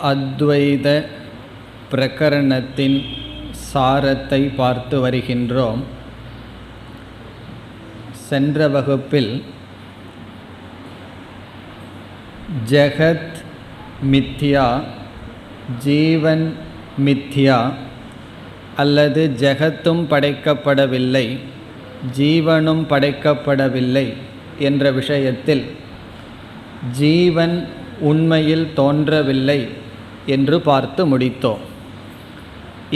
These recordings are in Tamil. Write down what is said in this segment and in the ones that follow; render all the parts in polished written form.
அத்வைத பிரகரணத்தின் சாரத்தை பார்த்து வருகின்றோம். சென்ற வகுப்பில் ஜெகத் மித்யா, ஜீவன் மித்யா அல்லது ஜெகத்தும் படைக்கப்படவில்லை, ஜீவனும் படைக்கப்படவில்லை என்ற விஷயத்தில் ஜீவன் உண்மையில் தோன்றவில்லை என்று பார்த்து முடித்தோம்.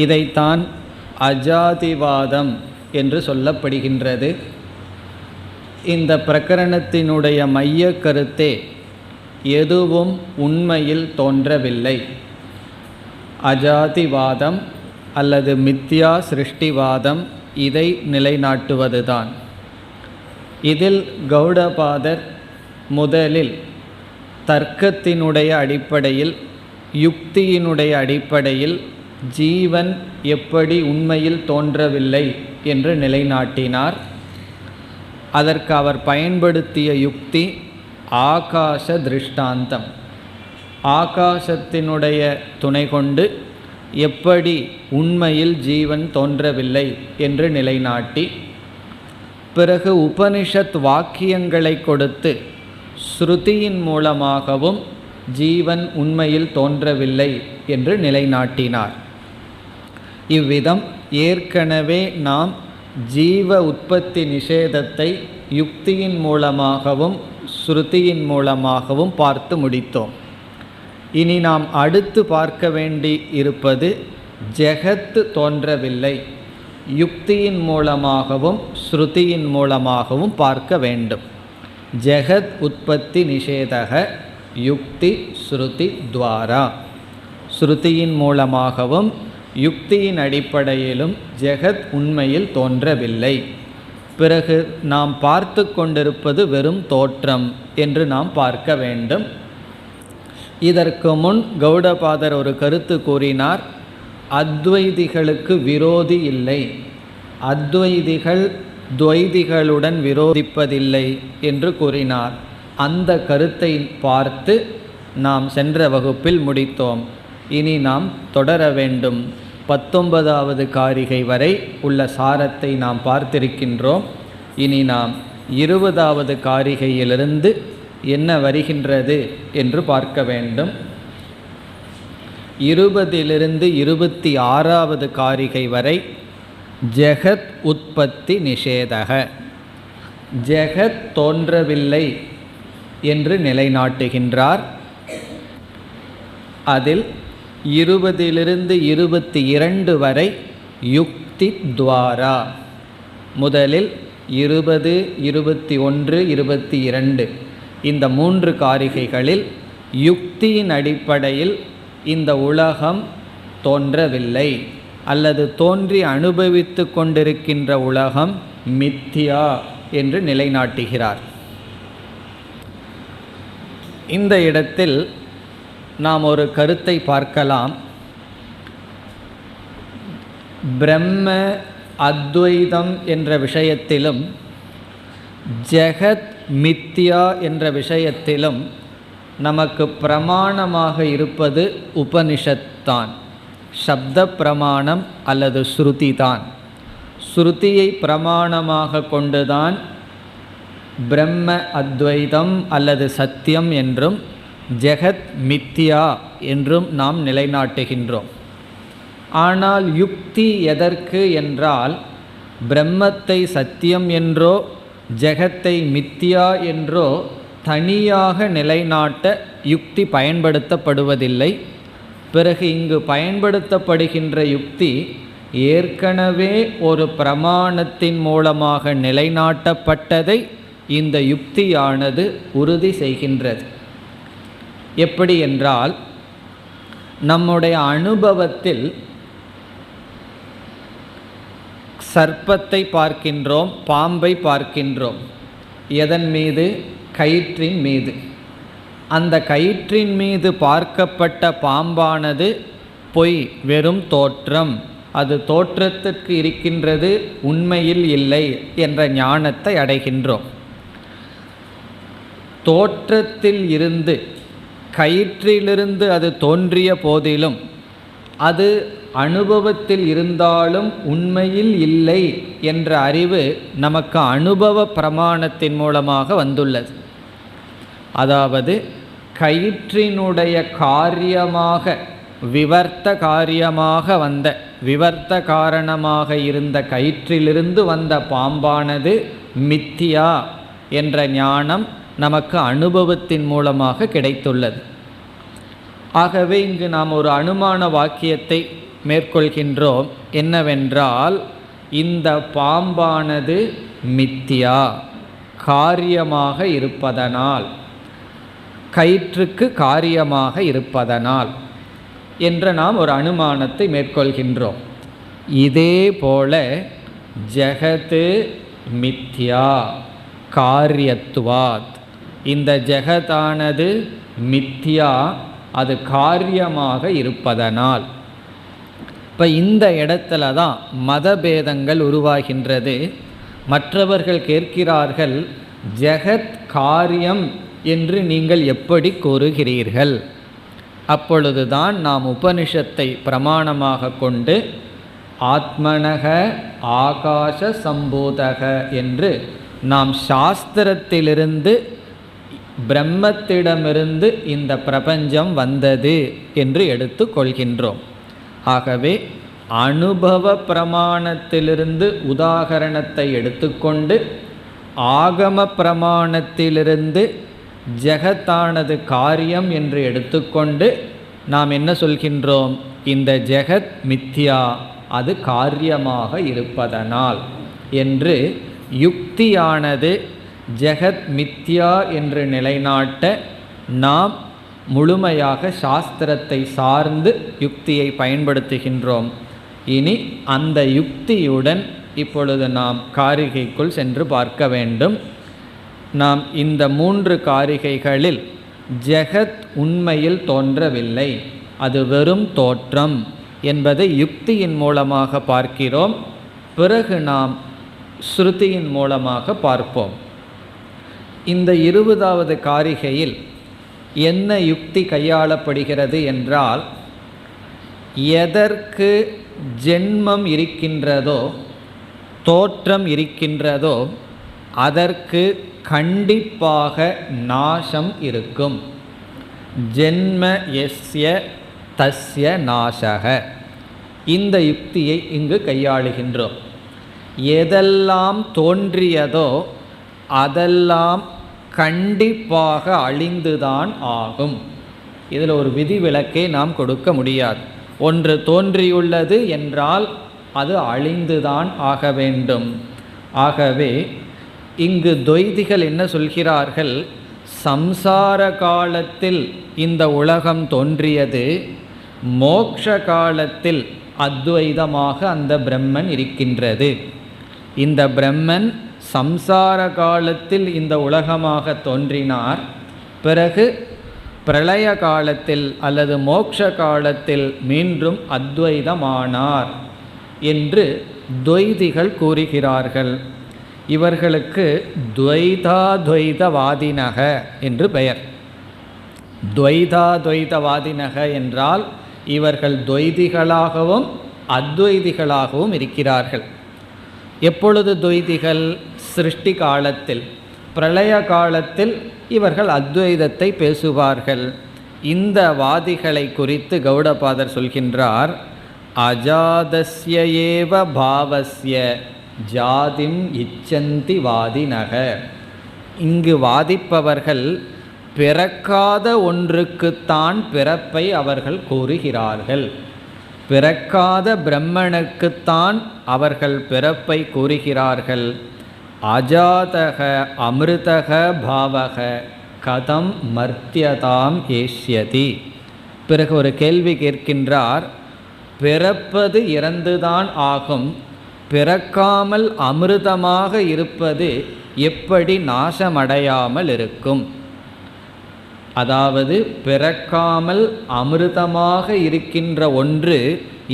இதைத்தான் அஜாதிவாதம் என்று சொல்லப்படுகின்றது. இந்த பிரகரணத்தினுடைய மைய கருத்தே எதுவும் உண்மையில் தோன்றவில்லை, அஜாதிவாதம் அல்லது மித்யா சிருஷ்டிவாதம், இதை நிலைநாட்டுவதுதான். இதில் கௌடபாதர் முதலில் தர்க்கத்தினுடைய அடிப்படையில், யுக்தியினுடைய அடிப்படையில் ஜீவன் எப்படி உண்மையில் தோன்றவில்லை என்று நிலைநாட்டினார். அதற்கு அவர் பயன்படுத்திய யுக்தி ஆகாச திருஷ்டாந்தம். ஆகாசத்தினுடைய துணை கொண்டு எப்படி உண்மையில் ஜீவன் தோன்றவில்லை என்று நிலைநாட்டி, பிறகு உபனிஷத் வாக்கியங்களை கொடுத்து ஸ்ருதியின் மூலமாகவும் ஜீவன் உண்மையில் தோன்றவில்லை என்று நிலைநாட்டினார். இவ்விதம் ஏற்கனவே நாம் ஜீவ உற்பத்தி நிஷேதத்தை யுக்தியின் மூலமாகவும் ஸ்ருதியின் மூலமாகவும் பார்த்து முடித்தோம். இனி நாம் அடுத்து பார்க்க வேண்டி இருப்பது ஜெகத்து தோன்றவில்லை, யுக்தியின் மூலமாகவும் ஸ்ருதியின் மூலமாகவும் பார்க்க வேண்டும். ஜெகத் உற்பத்தி நிஷேதக யுக்தி ஸ்ருதி துவாரா, ஸ்ருதியின் மூலமாகவும் யுக்தியின் அடிப்படையிலும் ஜெகத் உண்மையில் தோன்றவில்லை. பிறகு நாம் பார்த்து கொண்டிருப்பது வெறும் தோற்றம் என்று நாம் பார்க்க வேண்டும். இதற்கு முன் கௌடபாதர் ஒரு கருத்து கூறினார், அத்வைதிகளுக்கு விரோதி இல்லை, அத்வைதிகள் துவைதிகளுடன் விரோதிப்பதில்லை என்று கூறினார். அந்த கருத்தை பார்த்து நாம் சென்ற வகுப்பில் முடித்தோம். இனி நாம் தொடர வேண்டும். 19வது காரிகை வரை உள்ள சாரத்தை நாம் பார்த்திருக்கின்றோம். இனி நாம் 20வது காரிகையிலிருந்து என்ன வருகின்றது என்று பார்க்க வேண்டும். 20லிருந்து 26வது காரிகை வரை ஜெகத் உற்பத்தி நிஷேதக, ஜெகத் தோன்றவில்லை என்று நிலைநாட்டுகின்றார். அதில் 20லிருந்து 22 வரை யுக்தி துவாரா. முதலில் 20, 21, 22 இந்த 3 காரிகைகளில் யுக்தியின் அடிப்படையில் இந்த உலகம் தோன்றவில்லை அல்லது தோன்றி அனுபவித்து கொண்டிருக்கின்ற உலகம் மித்யா என்று நிலைநாட்டுகிறார். இந்த இடத்தில் நாம் ஒரு கருத்தை பார்க்கலாம். பிரம்ம அத்வைதம் என்ற விஷயத்திலும் ஜெகத் மித்யா என்ற விஷயத்திலும் நமக்கு பிரமாணமாக இருப்பது உபனிஷத்தான், சப்த பிரமாணம் அல்லது ஸ்ருதி தான். ஸ்ருதியை பிரமாணமாக கொண்டுதான் பிரம்ம அத்வைதம் அல்லது சத்தியம் என்றும் ஜெகத் மித்யா என்றும் நாம் நிலைநாட்டுகின்றோம். ஆனால் யுக்தி எதற்கு என்றால், பிரம்மத்தை சத்தியம் என்றோ ஜெகத்தை மித்யா என்றோ தனியாக நிலைநாட்ட யுக்தி பயன்படுத்தப்படுவதில்லை. பிறகு இங்கு பயன்படுத்தப்படுகின்ற யுக்தி ஏற்கனவே ஒரு பிரமாணத்தின் மூலமாக நிலைநாட்டப்பட்டதை இந்த யுக்தியானது உறுதி செய்கின்றது. எப்படி என்றால், நம்முடைய அனுபவத்தில் சர்ப்பத்தை பார்க்கின்றோம், பாம்பை பார்க்கின்றோம். எதன் மீது? கயிற்றின் மீது. அந்த கயிற்றின் மீது பார்க்கப்பட்ட பாம்பானது பொய், வெறும் தோற்றம், அது தோற்றத்திற்கு இருக்கின்றது, உண்மையில் இல்லை என்ற ஞானத்தை அடைகின்றோம். தோற்றத்தில் இருந்து கயிற்றிலிருந்து அது தோன்றிய போதிலும் அது அனுபவத்தில் இருந்தாலும் உண்மையில் இல்லை என்ற அறிவு நமக்கு அனுபவ பிரமாணத்தின் மூலமாக வந்துள்ளது. அதாவது கயிற்றினுடைய காரியமாக விவர்த்த காரியமாக வந்த விவர்த்த காரணமாக இருந்த கயிற்றிலிருந்து வந்த பாம்பானது மித்தியா என்ற ஞானம் நமக்கு அனுபவத்தின் மூலமாக கிடைத்துள்ளது. ஆகவே இங்கு நாம் ஒரு அனுமான வாக்கியத்தை மேற்கொள்கின்றோம். என்னவென்றால், இந்த பாம்பானது மித்தியா காரியமாக இருப்பதனால், கயிற்றுக்கு காரியமாக இருப்பதனால் என்ற நாம் ஒரு அனுமானத்தை மேற்கொள்கின்றோம். இதே போல ஜெகத்து மித்யா காரியத்துவாத், இந்த ஜெகத்தானது மித்யா, அது காரியமாக இருப்பதனால். இப்போ இந்த இடத்துல தான் மதபேதங்கள் உருவாகின்றது. மற்றவர்கள் கேட்கிறார்கள், ஜெகத் காரியம் என்று நீங்கள் எப்படி கூறுகிறீர்கள்? அப்பொழுதுதான் நாம் உபனிஷத்தை பிரமாணமாக கொண்டு ஆத்மனக ஆகாச சம்பூதக என்று நாம் சாஸ்திரத்திலிருந்து பிரம்மத்திடமிருந்து இந்த பிரபஞ்சம் வந்தது என்று எடுத்துக்கொள்கின்றோம். ஆகவே அனுபவ பிரமாணத்திலிருந்து உதாகரணத்தை எடுத்துக்கொண்டு ஆகம பிரமாணத்திலிருந்து ஜெகத்தானது காரியம் என்று எடுத்துக்கொண்டு நாம் என்ன சொல்கின்றோம்? இந்த ஜெகத் மித்யா, அது காரியமாக இருப்பதனால் என்று யுக்தியானது ஜெகத் மித்யா என்று நிலைநாட்ட நாம் முழுமையாக சாஸ்திரத்தை சார்ந்து யுக்தியை பயன்படுத்துகின்றோம். இனி அந்த யுக்தியுடன் இப்பொழுது நாம் காரிகைக்குள் சென்று பார்க்க வேண்டும். நாம் இந்த 3 காரிகைகளில் ஜெகத் உண்மையில் தோன்றவில்லை, அது வெறும் தோற்றம் என்பதை யுக்தியின் மூலமாக பார்க்கிறோம். பிறகு நாம் ஸ்ருதியின் மூலமாக பார்ப்போம். இந்த 20வது காரிகையில் என்ன யுக்தி கையாளப்படுகிறது என்றால், எதற்கு ஜென்மம் இருக்கின்றதோ, தோற்றம் இருக்கின்றதோ, அதற்கு கண்டிப்பாக நாசம் இருக்கும். ஜென்ம யஸ்ய தஸ்ய நாசக, இந்த யுக்தியை இங்கு கையாளுகின்றோம். எதெல்லாம் தோன்றியதோ அதெல்லாம் கண்டிப்பாக அழிந்துதான் ஆகும். இதில் ஒரு விதிவிலக்கை நாம் கொடுக்க முடியாது. ஒன்று தோன்றியுள்ளது என்றால் அது அழிந்துதான் ஆக வேண்டும். ஆகவே இங்கு துவைதிகள் என்ன சொல்கிறார்கள்? சம்சார காலத்தில் இந்த உலகம் தோன்றியது, மோட்ச காலத்தில் அத்வைதமாக அந்த பிரம்மன் இருக்கின்றது. இந்த பிரம்மன் சம்சார காலத்தில் இந்த உலகமாக தோன்றினார், பிறகு பிரளய காலத்தில் அல்லது மோட்ச காலத்தில் மீண்டும் அத்வைதமானார் என்று துவைதிகள் கூறுகிறார்கள். இவர்களுக்கு துவைதாத்வைதவாதினக என்று பெயர். துவைதாத்வைதவாதினக என்றால் இவர்கள் துவைதிகளாகவும் அத்வைதிகளாகவும் இருக்கிறார்கள். எப்பொழுது துவைதிகள்? சிருஷ்டி காலத்தில். பிரளய காலத்தில் இவர்கள் அத்வைதத்தை பேசுவார்கள். இந்த வாதிகளை குறித்து கௌடபாதர் சொல்கின்றார், அஜாதஸ்ய ஏவ பாவஸ்ய ஜாதிம் இச்சந்தி வாதினக. இங்கு வாதிப்பவர்கள் பிறக்காத ஒன்றுக்குத்தான் பிறப்பை அவர்கள் கூறுகிறார்கள். பிறக்காத பிரம்மனுக்குத்தான் அவர்கள் பிறப்பை கூறுகிறார்கள். அஜாதக அமிர்தக பாவக கதம் மர்த்தியதாம் ஏஷ்யதி. பிறகு ஒரு கேள்வி கேட்கின்றார், பிறப்பது இறந்துதான் ஆகும், பிறக்காமல் அமிர்தமாக இருப்பது எப்படி நாசமடையாமல் இருக்கும்? அதாவது பிறக்காமல் அமிர்தமாக இருக்கின்ற ஒன்று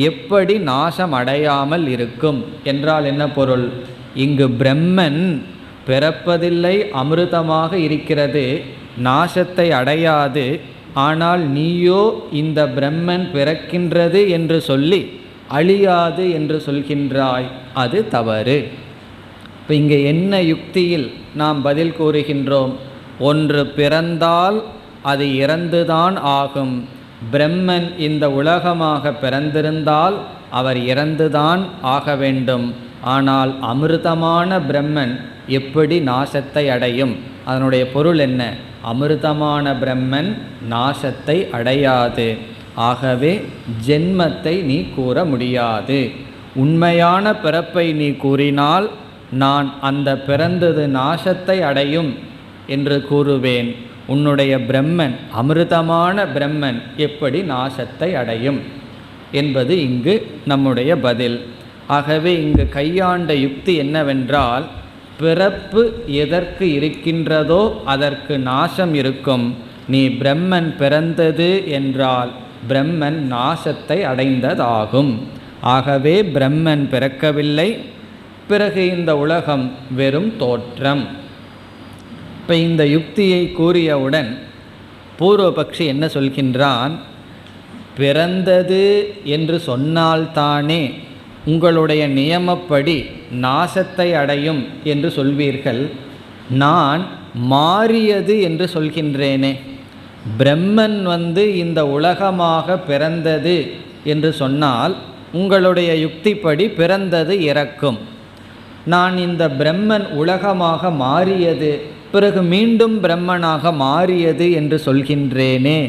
எப்படி நாசமடையாமல் இருக்கும் என்றால் என்ன பொருள்? இங்கு பிரம்மன் பிறப்பதில்லை, அமிர்தமாக இருக்கிறது, நாசத்தை அடையாது. ஆனால் நீயோ இந்த பிரம்மன் பிறக்கின்றது என்று சொல்லி அழியாது என்று சொல்கின்றாய், அது தவறு. இப்போ இங்கே என்ன யுக்தியில் நாம் பதில் கூறுகின்றோம்? ஒன்று பிறந்தால் அது இறந்துதான் ஆகும். பிரம்மன் இந்த உலகமாக பிறந்திருந்தால் அவர் இறந்துதான் ஆக வேண்டும். ஆனால் அமிர்தமான பிரம்மன் எப்படி நாசத்தை அடையும்? அதனுடைய பொருள் என்ன? அமிர்தமான பிரம்மன் நாசத்தை அடையாது. ஆகவே ஜென்மத்தை நீ கூற முடியாது. உண்மையான பிறப்பை நீ கூறினால் நான் அந்த பிறந்தது நாசத்தை அடையும் என்று கூறுவேன். உன்னுடைய பிரம்மன், அமிர்தமான பிரம்மன் எப்படி நாசத்தை அடையும் என்பது இங்கு நம்முடைய பதில். ஆகவே இங்கு கையாண்ட யுக்தி என்னவென்றால், பிறப்பு எதற்கு இருக்கின்றதோ அதற்கு நாசம் இருக்கும். நீ பிரம்மன் பிறந்தது என்றால் பிரம்மன் நாசத்தை அடைந்ததாகும். ஆகவே பிரம்மன் பிறக்கவில்லை, பிறகு இந்த உலகம் வெறும் தோற்றம். இப்போ இந்த யுக்தியை கூறியவுடன் பூர்வபக்ஷி என்ன சொல்கின்றான்? பிறந்தது என்று சொன்னால்தானே உங்களுடைய நியமப்படி நாசத்தை அடையும் என்று சொல்வீர்கள். நான் மாறியது என்று சொல்கின்றேனே. பிரம்மன் இந்த உலகமாக பிறந்தது என்று சொன்னால் உங்களுடைய யுக்திப்படி பிறந்தது இறக்கும். நான் இந்த பிரம்மன் உலகமாக மாறியது, பிறகு மீண்டும் பிரம்மனாக மாறியது என்று சொல்கின்றேனே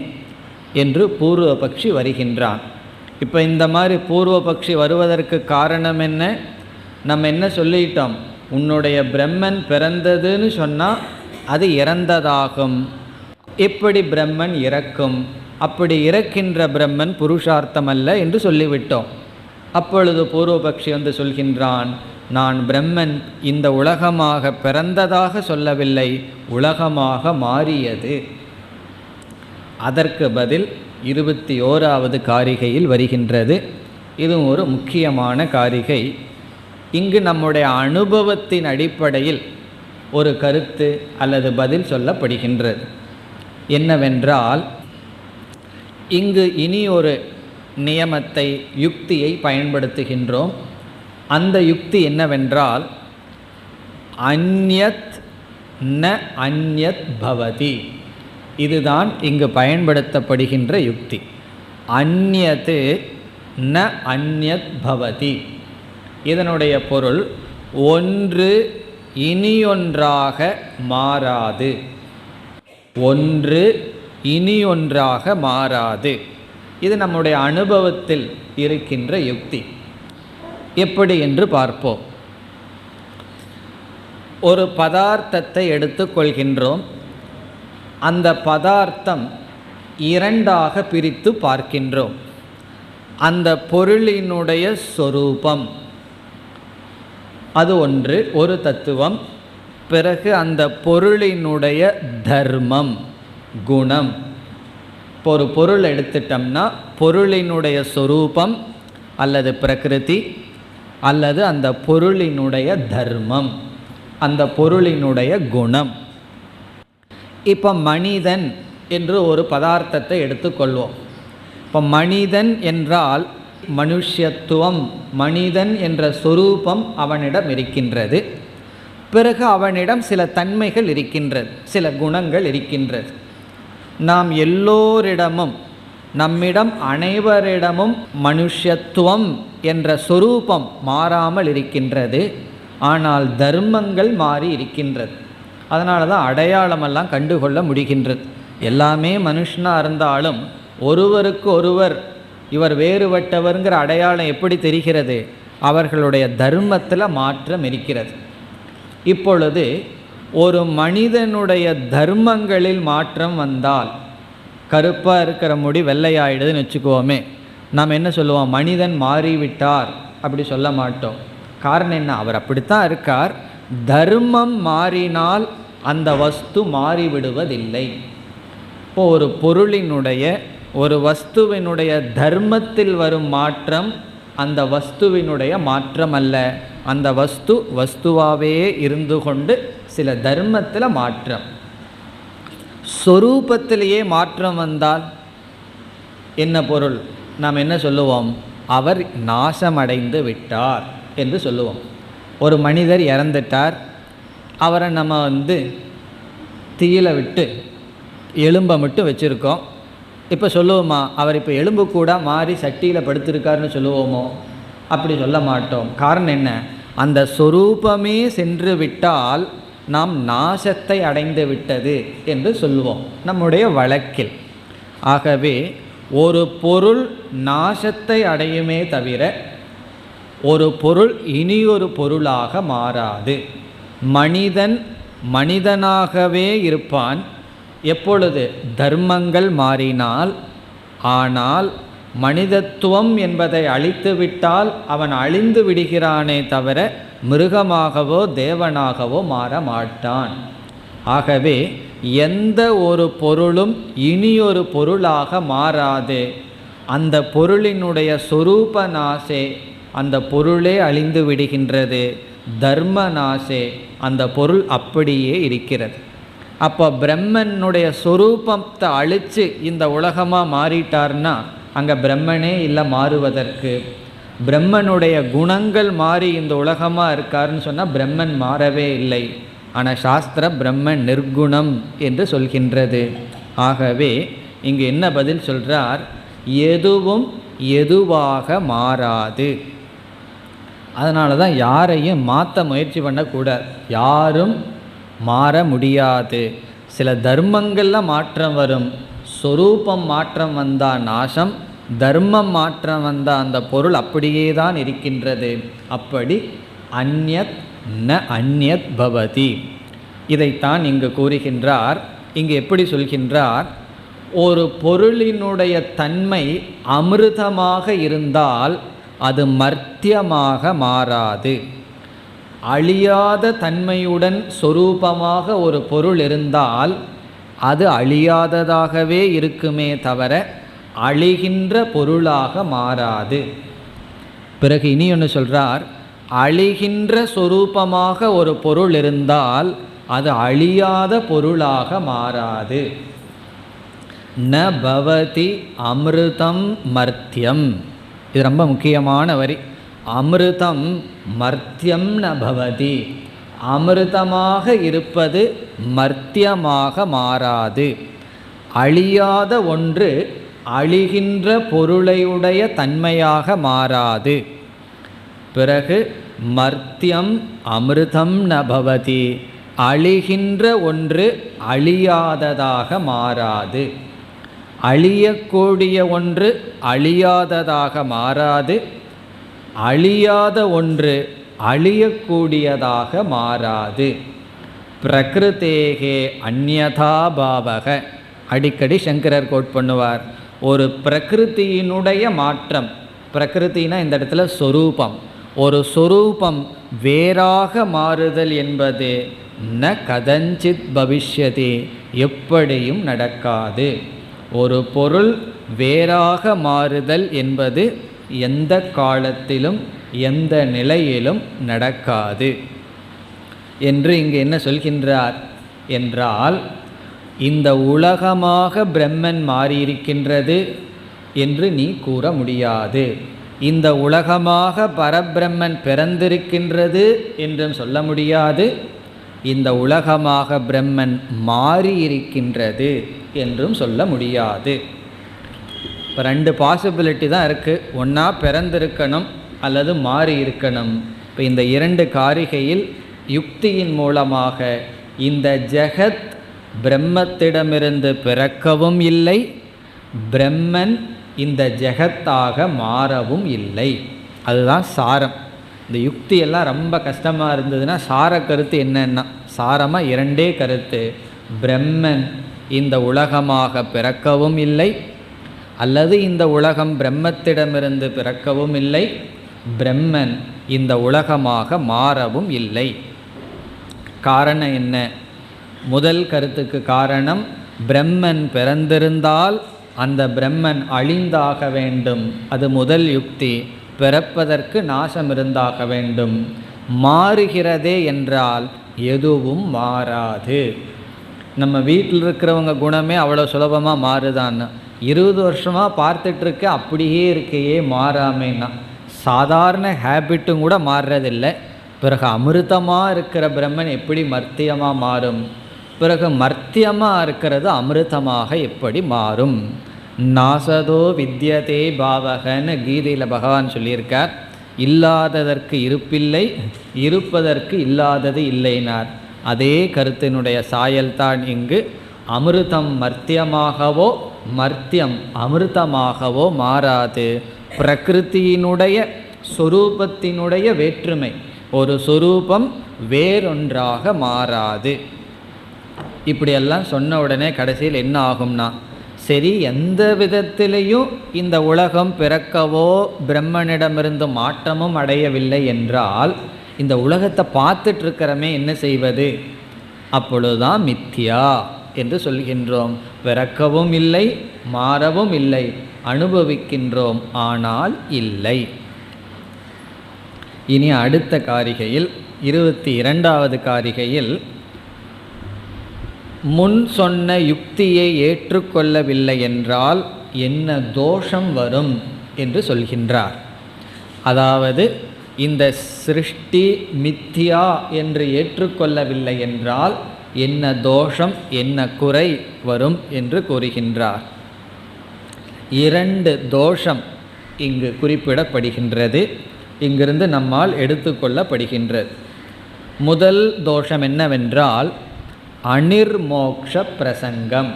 என்று பூர்வபக்ஷி வருகின்றான். இப்போ இந்த மாதிரி பூர்வபக்ஷி வருவதற்கு காரணம் என்ன? நம்ம என்ன சொல்லிட்டோம்? உன்னுடைய பிரம்மன் பிறந்ததுன்னு சொன்னால் அது இறந்ததாகும். எப்படி பிரம்மன் இறக்கும்? அப்படி இறக்கின்ற பிரம்மன் புருஷார்த்தம் அல்ல என்று சொல்லிவிட்டோம். அப்பொழுது பூர்வபக்ஷி சொல்கின்றான், நான் பிரம்மன் இந்த உலகமாக பிறந்ததாக சொல்லவில்லை, உலகமாக மாறியது. அதற்கு பதில் 21வது காரிகையில் வருகின்றது. இதுவும் ஒரு முக்கியமான காரிகை. இங்கு நம்முடைய அனுபவத்தின் அடிப்படையில் ஒரு கருத்து அல்லது பதில் சொல்லப்படுகின்றது. என்னவென்றால், இங்கு இனி ஒரு நியமத்தை, யுக்தியை பயன்படுத்துகின்றோம். அந்த யுக்தி என்னவென்றால், அந்யத் ந அந்யத் பவதி. இதுதான் இங்கு பயன்படுத்தப்படுகின்ற யுக்தி. அந்யத் ந அந்யத் பவதி. இதனுடைய பொருள், ஒன்று இனியொன்றாக மாறாது. ஒன்று இனியொன்றாக மாறாது. இது நம்முடைய அனுபவத்தில் இருக்கின்ற யுக்தி. எப்படி என்று பார்ப்போம். ஒரு பதார்த்தத்தை எடுத்துக்கொள்கின்றோம். அந்த பதார்த்தம் இரண்டாக பிரித்து பார்க்கின்றோம். அந்த பொருளினுடைய சொரூபம் அது ஒன்று, ஒரு தத்துவம். பிறகு அந்த பொருளினுடைய தர்மம், குணம். இப்போ ஒரு பொருள் எடுத்துட்டோம்னா பொருளினுடைய சொரூபம் அல்லது பிரகிருதி, அல்லது அந்த பொருளினுடைய தர்மம், அந்த பொருளினுடைய குணம். இப்போ மனிதன் என்று ஒரு பதார்த்தத்தை எடுத்துக்கொள்வோம். இப்போ மனிதன் என்றால் மனுஷ்யத்துவம், மனிதன் என்ற சொரூபம் அவனிடம் இருக்கின்றது. பிறகு அவனிடம் சில தன்மைகள் இருக்கின்றது, சில குணங்கள் இருக்கின்றது. நாம் எல்லோரிடமும், நம்மிடம் அனைவரிடமும் மனுஷ்யத்துவம் என்ற சொரூபம் மாறாமல் இருக்கின்றது. ஆனால் தர்மங்கள் மாறி இருக்கின்றது. அதனால தான் அடையாளமெல்லாம் கண்டுகொள்ள முடிகின்றது. எல்லாமே மனுஷனாக இருந்தாலும் ஒருவருக்கு ஒருவர் இவர் வேறுபட்டவர்ங்கிற அடையாளம் எப்படி தெரிகிறது? அவர்களுடைய தர்மத்தில் மாற்றம் இருக்கிறது. இப்பொழுது ஒரு மனிதனுடைய தர்மங்களில் மாற்றம் வந்தால், கருப்பாக இருக்கிற முடி வெள்ளையாயிடுதுன்னு வச்சுக்குவோமே, நாம் என்ன சொல்லுவோம்? மனிதன் மாறிவிட்டார் அப்படி சொல்ல மாட்டோம். காரணம் என்ன? அவர் அப்படித்தான் இருக்கார். தர்மம் மாறினால் அந்த வஸ்து மாறிவிடுவதில்லை. இப்போ ஒரு பொருளினுடைய, ஒரு வஸ்துவினுடைய தர்மத்தில் வரும் மாற்றம் அந்த வஸ்துவினுடைய மாற்றம் அல்ல. அந்த வஸ்து வஸ்துவாகவே இருந்து கொண்டு சில தர்மத்தில் மாற்றம். சொரூபத்திலேயே மாற்றம் வந்தால் என்ன பொருள்? நாம் என்ன சொல்லுவோம்? அவர் நாசமடைந்து விட்டார் என்று சொல்லுவோம். ஒரு மனிதர் இறந்துட்டார், அவரை நம்ம தீயில விட்டு எலும்பை மட்டும் வச்சுருக்கோம். இப்போ சொல்லுவோமா அவர் இப்போ எலும்பு கூட மாறி சட்டியில் படுத்திருக்காருன்னு சொல்லுவோமோ? அப்படி சொல்ல மாட்டோம். காரணம் என்ன? அந்த சொரூபமே சென்று விட்டால் நாம் நாசத்தை அடைந்து விட்டது என்று சொல்லுவோம் நம்முடைய வழக்கில். ஆகவே ஒரு பொருள் நாசத்தை அடையுமே தவிர ஒரு பொருள் இனியொரு பொருளாக மாறாது. மனிதன் மனிதனாகவே இருப்பான் எப்பொழுது? தர்மங்கள் மாறினால். ஆனால் மனிதத்துவம் என்பதை அழித்துவிட்டால் அவன் அழிந்து விடுகிறானே தவிர மிருகமாகவோ தேவனாகவோ மாற மாட்டான். ஆகவே எந்த ஒரு பொருளும் இனியொரு பொருளாக மாறாது. அந்த பொருளினுடைய சொரூப நாசே அந்த பொருளே அழிந்து விடுகின்றது. தர்ம நாசே அந்த பொருள் அப்படியே இருக்கிறது. அப்போ பிரம்மனுடைய சொரூபத்தை அழித்து இந்த உலகமாக மாறிட்டார்னா அங்கே பிரம்மனே இல்லை மாறுவதற்கு. பிரம்மனுடைய குணங்கள் மாறி இந்த உலகமாக இருக்காருன்னு சொன்னால் பிரம்மன் மாறவே இல்லை. ஆனால் சாஸ்திர பிரம்மன் நிர்குணம் என்று சொல்கின்றது. ஆகவே இங்கு என்ன பதில் சொல்கிறார்? எதுவும் எதுவாக மாறாது. அதனால தான் யாரையும் மாற்ற முயற்சி பண்ணக்கூடாது. யாரும் மாற முடியாது. சில தர்மங்களில் மாற்றம் வரும். சொரூபம் மாற்றம் வந்தால் நாசம், தர்மம் மாற்றம் வந்தால் அந்த பொருள் அப்படியே தான் இருக்கின்றது. அப்படி அந்யத் ந அந்யத் பவதி. இதைத்தான் இங்கு கூறுகின்றார். இங்கு எப்படி சொல்கின்றார்? ஒரு பொருளினுடைய தன்மை அமிர்தமாக இருந்தால் அது மர்த்தியமாக மாறாது. அழியாத தன்மையுடன் சொரூபமாக ஒரு பொருள் இருந்தால் அது அழியாததாகவே இருக்குமே தவிர அழிகின்ற பொருளாக மாறாது. பிறகு இனி ஒன்று சொல்கிறார், அழிகின்ற சொரூபமாக ஒரு பொருள் இருந்தால் அது அழியாத பொருளாக மாறாது. ந பவதி அமிர்தம் மர்த்தியம். இது ரொம்ப முக்கியமான வரி. அமிர்தம் மர்த்தியம் ந பவதி. அமிர்தமாக இருப்பது மர்த்தியமாக மாறாது. அழியாத ஒன்று அழிகின்ற பொருளையுடைய தன்மையாக மாறாது. பிறகு மர்த்தியம் அமிர்தம் ந பவதி. அழிகின்ற ஒன்று அழியாததாக மாறாது. அழியக்கூடிய ஒன்று அழியாததாக மாறாது. அழியாத ஒன்று அழியக்கூடியதாக மாறாது. பிரகிருதேகே அந்யதா பாவக. அடிக்கடி சங்கரர் கோட் பண்ணுவார். ஒரு பிரகிருதியினுடைய மாற்றம், பிரகிருத்தினா இந்த இடத்துல சொரூபம், ஒரு சொரூபம் வேறாக மாறுதல் என்பது ந கதஞ்சித் பவிஷ்யதி, எப்படியும் நடக்காது. ஒரு பொருள் வேறாக மாறுதல் என்பது எந்த காலத்திலும் எந்த நிலையிலும் நடக்காது என்று இங்கு என்ன சொல்கின்றார் என்றால், இந்த உலகமாக பிரம்மன் மாறியிருக்கின்றது என்று நீ கூற முடியாது. இந்த உலகமாக பரபிரம்மன் பிறந்திருக்கின்றது என்றும் சொல்ல முடியாது. இந்த உலகமாக பிரம்மன் மாறியிருக்கின்றது என்றும் சொல்ல முடியாது. இப்போ ரெண்டு பாசிபிலிட்டி தான் இருக்குது. ஒன்றா பிறந்திருக்கணும் அல்லது மாறி இருக்கணும். இப்போ இந்த இரண்டு காரிகையில் யுக்தியின் மூலமாக இந்த ஜெகத் பிரம்மத்திடமிருந்து பிறக்கவும் இல்லை, பிரம்மன் இந்த ஜெகத்தாக மாறவும் இல்லை. அதுதான் சாரம். இந்த யுக்தியெல்லாம் ரொம்ப கஷ்டமாக இருந்ததுன்னா சார கருத்து என்னன்னா, சாரமாக இரண்டே கருத்து. பிரம்மன் இந்த உலகமாக பிறக்கவும் இல்லை, அல்லது இந்த உலகம் பிரம்மத்திடமிருந்து பிறக்கவும் இல்லை, பிரம்மன் இந்த உலகமாக மாறவும் இல்லை. காரணம் என்ன? முதல் கருத்துக்கு காரணம், பிரம்மன் பிறந்திருந்தால் அந்த பிரம்மன் அழிந்தாக வேண்டும். அது முதல் யுக்தி. பிறப்பதற்கு நாசம் இருந்தாக வேண்டும். மாறுகிறதே என்றால் எதுவும் மாறாது. நம்ம வீட்டில் இருக்கிறவங்க குணமே அவ்வளோ சுலபமாக மாறுதான்னு 20 வருஷமாக பார்த்துட்ருக்க அப்படியே இருக்கையே மாறாமேன்னா சாதாரண ஹேபிட்டும் கூட மாறுறதில்லை. பிறகு அமிர்தமாக இருக்கிற பிரம்மன் எப்படி மர்த்தியமாக மாறும்? பிறகு மர்த்தியமாக இருக்கிறது அமிர்தமாக எப்படி மாறும்? நாசதோ வித்யதே பாவகன்னு கீதையில் பகவான் சொல்லியிருக்கார். இல்லாததற்கு இருப்பில்லை, இருப்பதற்கு இல்லாதது இல்லைனார். அதே கருத்தினுடைய சாயல்தான் இங்கு. அமிர்தம் மர்த்தியமாகவோ மர்த்தியம் அமிர்தமாகவோ மாறாது. பிரகிருத்தியினுடைய சொரூபத்தினுடைய வேற்றுமை, ஒரு சொரூபம் வேறொன்றாக மாறாது. இப்படியெல்லாம் சொன்ன உடனே கடைசியில் என்ன ஆகும்னா, சரி எந்த விதத்திலையும் இந்த உலகம் பிறக்கவோ பிரம்மனிடமிருந்து மாற்றமும் அடையவில்லை என்றால் இந்த உலகத்தை பார்த்துட்ருக்கிறமே என்ன செய்வது? அப்பொழுதுதான் மித்யா என்று சொல்கின்றோம். பிறக்கவும் இல்லை, மாறவும் இல்லை, அனுபவிக்கின்றோம், ஆனால் இல்லை. இனி அடுத்த காரிகையில் 22வது காரிகையில் முன் சொன்ன யுக்தியை ஏற்றுக்கொள்ளவில்லை என்றால் என்ன தோஷம் வரும் என்று சொல்கின்றார். அதாவது இந்த சிருஷ்டி மித்யா என்று ஏற்றுக்கொள்ளவில்லை என்றால் என்ன தோஷம், என்ன குறை வரும் என்று கூறுகின்றார். 2 தோஷம் இங்கு குறிப்பிடப்படுகின்றது, இங்கிருந்து நம்மால் எடுத்துக்கொள்ளப்படுகின்றது. முதல் தோஷம் என்னவென்றால் அனிர்மோக்ஷ பிரசங்கம்.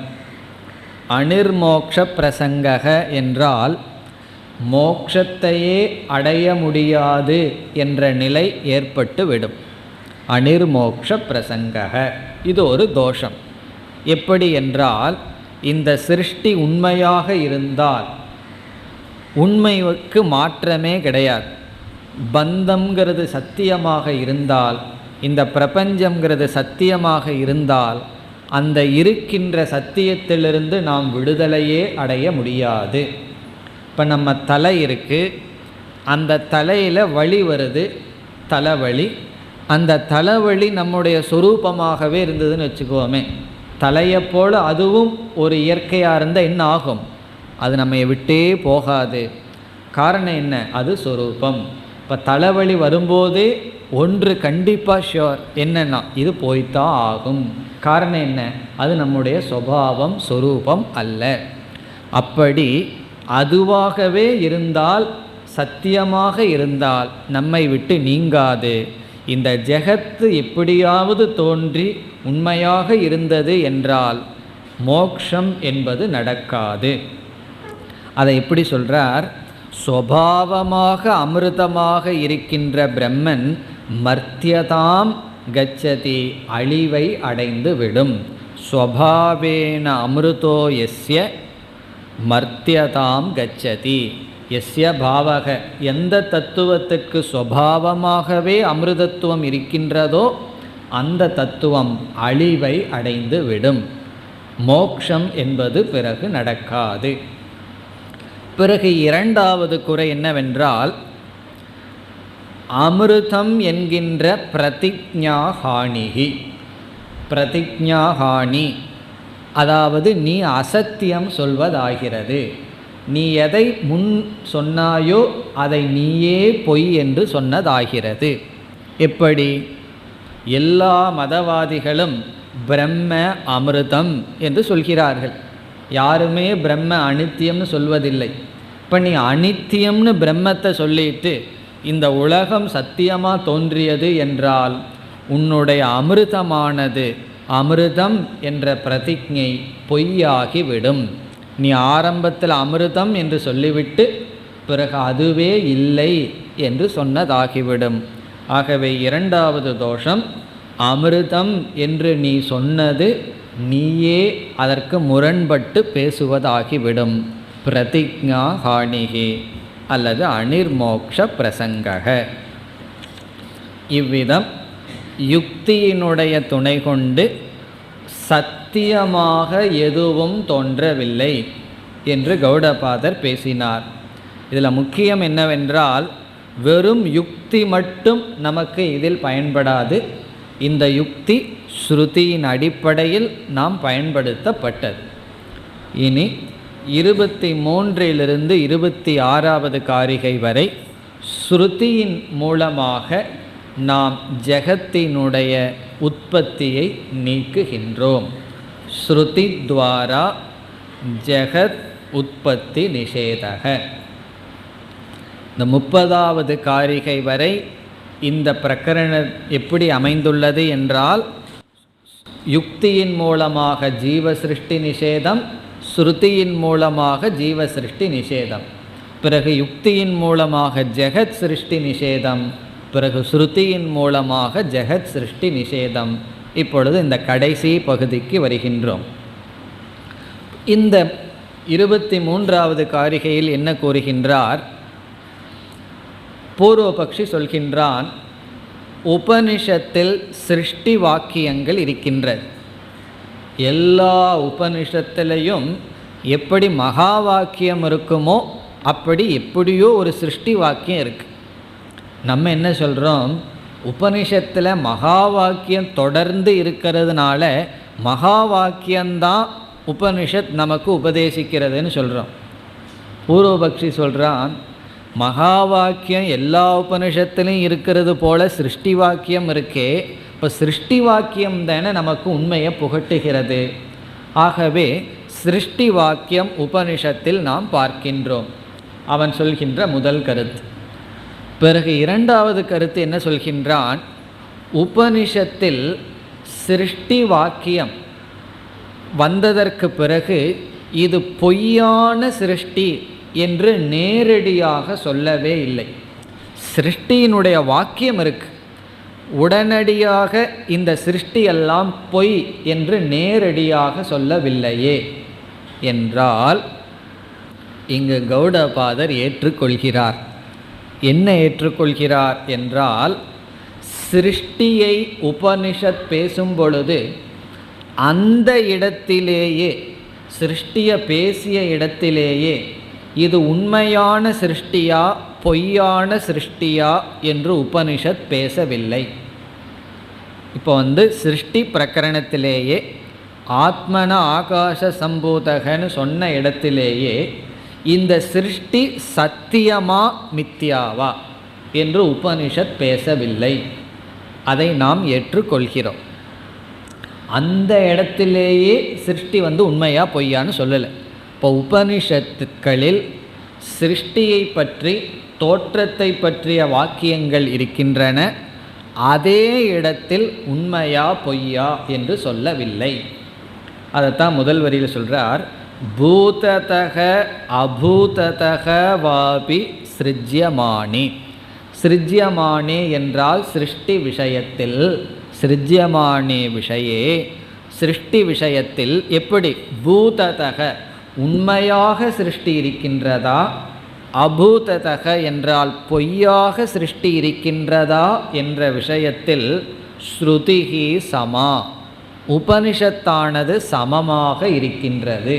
அனிர்மோக்ஷ பிரசங்கக என்றால் மோக்ஷத்தையே அடைய முடியாது என்ற நிலை ஏற்பட்டுவிடும். அனிர்மோக்ஷ பிரசங்கக இது ஒரு தோஷம். எப்படி என்றால் இந்த சிருஷ்டி உண்மையாக இருந்தால் உண்மைக்கு மாற்றமே கிடையாது. பந்தம்ங்கிறது சத்தியமாக இருந்தால், இந்த பிரபஞ்சம்ங்கிறது சத்தியமாக இருந்தால் அந்த இருக்கின்ற சத்தியத்திலிருந்து நாம் விடுதலையே அடைய முடியாது. இப்போ நம்ம தலை இருக்குது, அந்த தலையில் வலி வருது, தலைவலி. அந்த தலைவலி நம்முடைய சொரூபமாகவே இருந்ததுன்னு வச்சுக்குவோமே, தலையை போல் அதுவும் ஒரு இயற்கையாக இருந்தால் என்ன ஆகும்? அது நம்மை விட்டே போகாது. காரணம் என்ன? அது சொரூபம். இப்போ தலைவலி வரும்போதே ஒன்று கண்டிப்பாக ஷுவர், என்னென்னா இது போய்த்தான் ஆகும். காரணம் என்ன? அது நம்முடைய சுபாவம், சொரூபம் அல்ல. அப்படி அதுவாகவே இருந்தால், சத்தியமாக இருந்தால் நம்மை விட்டு நீங்காது. இந்த ஜெகத்து எப்படியாவது தோன்றி உண்மையாக இருந்தது என்றால் மோக்ஷம் என்பது நடக்காது. அதை எப்படி சொல்கிறார்? சுபாவமாக அமிர்தமாக இருக்கின்ற பிரம்மன் மர்த்தியதாம் கச்சதி, அழிவை அடைந்து விடும். ஸ்வபாவேன அமிர்தோ யஸ்ய மர்த்தியதாம் கச்சதி. எஸ்ய பாவக, எந்த தத்துவத்துக்கு சுபாவமாகவே அமிர்தத்துவம் இருக்கின்றதோ அந்த தத்துவம் அழிவை அடைந்து விடும். மோக்ஷம் என்பது பிறகு நடக்காது. பிறகு 2வது குறை என்னவென்றால் அமிர்தம் என்கின்ற பிரதிஜ்ஞாஹானிகி. பிரதிஜ்ஞாஹானி அதாவது நீ அசத்தியம் சொல்வதாகிறது. நீ எதை முன் சொன்னாயோ அதை நீயே பொய் என்று சொன்னதாகிறது. எப்படி? எல்லா மதவாதிகளும் பிரம்ம அமிர்தம் என்று சொல்கிறார்கள். யாருமே பிரம்ம அனித்தியம்னு சொல்வதில்லை. இப்போ நீ அனித்தியம்னு பிரம்மத்தை சொல்லிட்டு இந்த உலகம் சத்தியமாக தோன்றியது என்றால் உன்னுடைய அமிர்தமானது, அமிர்தம் என்ற பிரதிஜை பொய்யாகிவிடும். நீ ஆரம்பத்தில் அமிர்தம் என்று சொல்லிவிட்டு பிறகு அதுவே இல்லை என்று சொன்னதாகிவிடும். ஆகவே 2வது தோஷம், அமிர்தம் என்று நீ சொன்னது நீயே அதற்கு முரண்பட்டு பேசுவதாகிவிடும். பிரதிஜ்ஞா ஹானிகி அல்லது அனிர்மோக்ஷ பிரசங்கக. இவ்விதம் யுக்தியினுடைய துணை கொண்டு சத்தியமாக எதுவும் தோன்றவில்லை என்று கௌடபாதர் பேசினார். இதில் முக்கியம் என்னவென்றால் வெறும் யுக்தி மட்டும் நமக்கு இதில் பயன்படாது. இந்த யுக்தி ஸ்ருதியின் அடிப்படையில் நாம் பயன்படுத்தப்பட்டது. இனி 23 26வது காரிகை வரை ஸ்ருதியின் மூலமாக நாம் ஜெகத்தினுடைய உற்பத்தியை நீக்குகின்றோம். ஸ்ருதி துவாரா ஜெகத் உற்பத்தி நிஷேதக. இந்த 30வது காரிகை வரை இந்த பிரகரணம் எப்படி அமைந்துள்ளது என்றால், யுக்தியின் மூலமாக ஜீவ சிருஷ்டி நிஷேதம், ஸ்ருதியின் மூலமாக ஜீவ சிருஷ்டி நிஷேதம், பிறகு யுக்தியின் மூலமாக ஜெகத் சிருஷ்டி நிஷேதம், பிறகு ஸ்ருதியின் மூலமாக ஜெகத் சிருஷ்டி நிஷேதம். இப்பொழுது இந்த கடைசி பகுதிக்கு வருகின்றோம். இந்த 23வது காரிகையில் என்ன கூறுகின்றார்? பூர்வபக்ஷி சொல்கின்றான், உபனிஷத்தில் சிருஷ்டி வாக்கியங்கள் இருக்கின்றது. எல்லா உபனிஷத்திலையும் எப்படி மகா வாக்கியம் இருக்குமோ அப்படி எப்படியோ ஒரு சிருஷ்டி வாக்கியம் இருக்குது. நம்ம என்ன சொல்கிறோம், உபனிஷத்தில் மகா வாக்கியம் தொடர்ந்து இருக்கிறதுனால மகா வாக்கியம்தான் உபனிஷத் நமக்கு உபதேசிக்கிறதுன்னு சொல்கிறோம். பூர்வபக்ஷி சொல்கிறான், மகா வாக்கியம் எல்லா உபனிஷத்துலையும் இருக்கிறது போல சிருஷ்டி வாக்கியம் இருக்கே, இப்போ சிருஷ்டி வாக்கியம் தானே நமக்கு உண்மையை புகட்டுகிறது. ஆகவே சிருஷ்டி வாக்கியம் உபனிஷத்தில் நாம் பார்க்கின்றோம். அவன் சொல்கின்ற முதல் கருத்து. பிறகு இரண்டாவது கருத்து என்ன சொல்கின்றான், உபனிஷத்தில் சிருஷ்டி வாக்கியம் வந்ததற்கு பிறகு இது பொய்யான சிருஷ்டி என்று நேரடியாக சொல்லவே இல்லை. சிருஷ்டியினுடைய வாக்கியம் இருக்கு, உடனடியாக இந்த சிருஷ்டியெல்லாம் பொய் என்று நேரடியாக சொல்லவில்லையே என்றால், இங்கு கௌடபாதர் ஏற்றுக்கொள்கிறார். என்ன ஏற்றுக்கொள்கிறார் என்றால், சிருஷ்டியை உபனிஷத் பேசும் பொழுது அந்த இடத்திலேயே, சிருஷ்டியை பேசிய இடத்திலேயே இது உண்மையான சிருஷ்டியா பொய்யான சிருஷ்டியா என்று உபனிஷத் பேசவில்லை. இப்போ சிருஷ்டி பிரகரணத்திலேயே ஆத்மன ஆகாச சம்பூதகன்னு சொன்ன இடத்திலேயே இந்த சிருஷ்டி சத்தியமா மித்யாவா என்று உபனிஷத் பேசவில்லை. அதை நாம் ஏற்றுக்கொள்கிறோம். அந்த இடத்திலேயே சிருஷ்டி உண்மையா பொய்யான்னு சொல்லலை. இப்போ உபனிஷத்துக்களில் சிருஷ்டியை பற்றி தோற்றத்தை பற்றிய வாக்கியங்கள் இருக்கின்றன. அதே இடத்தில் உண்மையா பொய்யா என்று சொல்லவில்லை. அதைத்தான் முதல் வரியில் சொல்கிறார், பூததக அபூததக வாபி சிருஜ்யமானி. சிருஜ்யமானே என்றால் சிருஷ்டி விஷயத்தில், சிருஜ்யமானே விஷயே சிருஷ்டி விஷயத்தில் எப்படி பூததக உண்மையாக சிருஷ்டி இருக்கின்றதா, அபூததக என்றால் பொய்யாக சிருஷ்டி இருக்கின்றதா என்ற விஷயத்தில் ஸ்ருதிஹி சமா, உபனிஷத்தானது சமமாக இருக்கின்றது.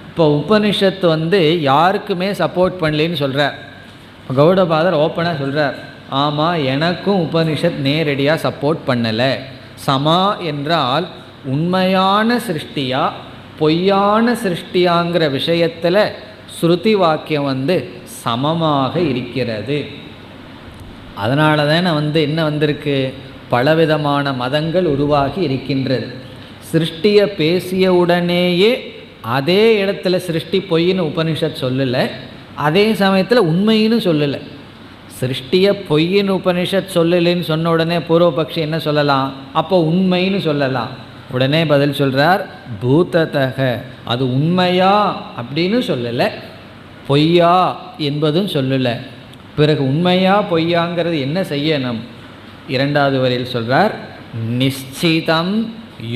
இப்போ உபனிஷத்து யாருக்குமே சப்போர்ட் பண்ணலன்னு சொல்கிறார். கௌடபாதர் ஓப்பனாக சொல்கிறார், ஆமாம் எனக்கும் உபனிஷத் நேரடியாக சப்போர்ட் பண்ணலை. சமா என்றால் உண்மையான சிருஷ்டியா பொய்யான சிருஷ்டியாங்கிற விஷயத்தில் ஸ்ருதி வாக்கியம் சமமாக இருக்கிறது. அதனால தானே என்ன வந்திருக்கு, பலவிதமான மதங்கள் உருவாகி இருக்கின்றது. சிருஷ்டியை பேசிய உடனேயே அதே இடத்துல சிருஷ்டி பொய்ன்னு உபனிஷத் சொல்லலை, அதே சமயத்தில் உண்மைன்னு சொல்லலை. சிருஷ்டியை பொய்ன்னு உபனிஷத் சொல்லலைன்னு சொன்ன உடனே பூர்வபக்ஷி என்ன சொல்லலாம், அப்போ உண்மைன்னு சொல்லலாம். உடனே பதில் சொல்கிறார், பூததக அது உண்மையா அப்படின்னு சொல்லலை, பொய்யா என்பதும் சொல்லலை. பிறகு உண்மையா பொய்யாங்கிறது என்ன செய்யணும், இரண்டாவது வரியில் சொல்கிறார், நிச்சிதம்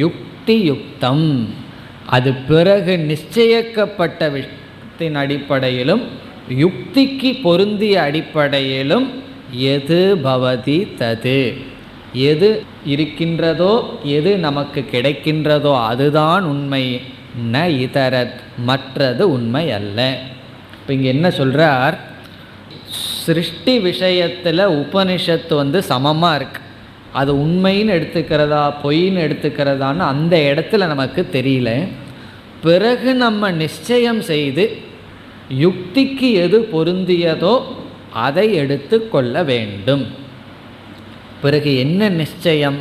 யுக்தி யுக்தம். அது பிறகு நிச்சயிக்கப்பட்ட விஷயத்தின் அடிப்படையிலும் யுக்திக்கு பொருந்திய அடிப்படையிலும் எது பவதி தது, எது இருக்கின்றதோ எது நமக்கு கிடைக்கின்றதோ அதுதான் உண்மை, ந இதரத் மற்றது உண்மை அல்ல. இப்போ இங்கே என்ன சொல்கிறார், சிருஷ்டி விஷயத்தில் உபனிஷத்து சமமாக இருக்கு. அது உண்மைன்னு எடுத்துக்கிறதா பொய்ன்னு எடுத்துக்கிறதான்னு அந்த இடத்துல நமக்கு தெரியல. பிறகு நம்ம நிச்சயம் செய்து யுக்திக்கு எது பொருந்தியதோ அதை எடுத்து கொள்ள வேண்டும். பிறகு என்ன நிச்சயம்,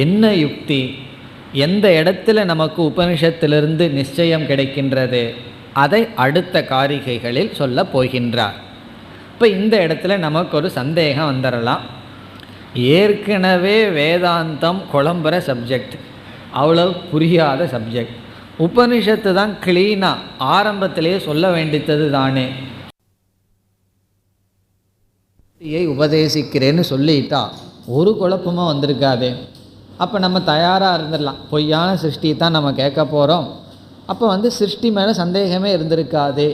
என்ன யுக்தி, எந்த இடத்துல நமக்கு உபனிஷத்திலிருந்து நிச்சயம் கிடைக்கின்றது, அதை அடுத்த காரிகைகளில் சொல்ல போகின்றார். இப்போ இந்த இடத்துல நமக்கு ஒரு சந்தேகம் வந்துடலாம். ஏற்கனவே வேதாந்தம் குழம்புற சப்ஜெக்ட், அவ்வளோ புரியாத சப்ஜெக்ட். உபனிஷத்து தான் கிளீனாக ஆரம்பத்திலேயே சொல்ல வேண்டியது தானே. உபதேசிக்கிறேன்னு சொல்லிட்டா ஒரு குழப்பமாக வந்திருக்காது. அப்போ நம்ம தயாராக இருந்துடலாம். பொய்யான சிருஷ்டியை தான் நம்ம கேட்க போகிறோம். அப்போ சிருஷ்டி மேலே சந்தேகமே இருந்திருக்காது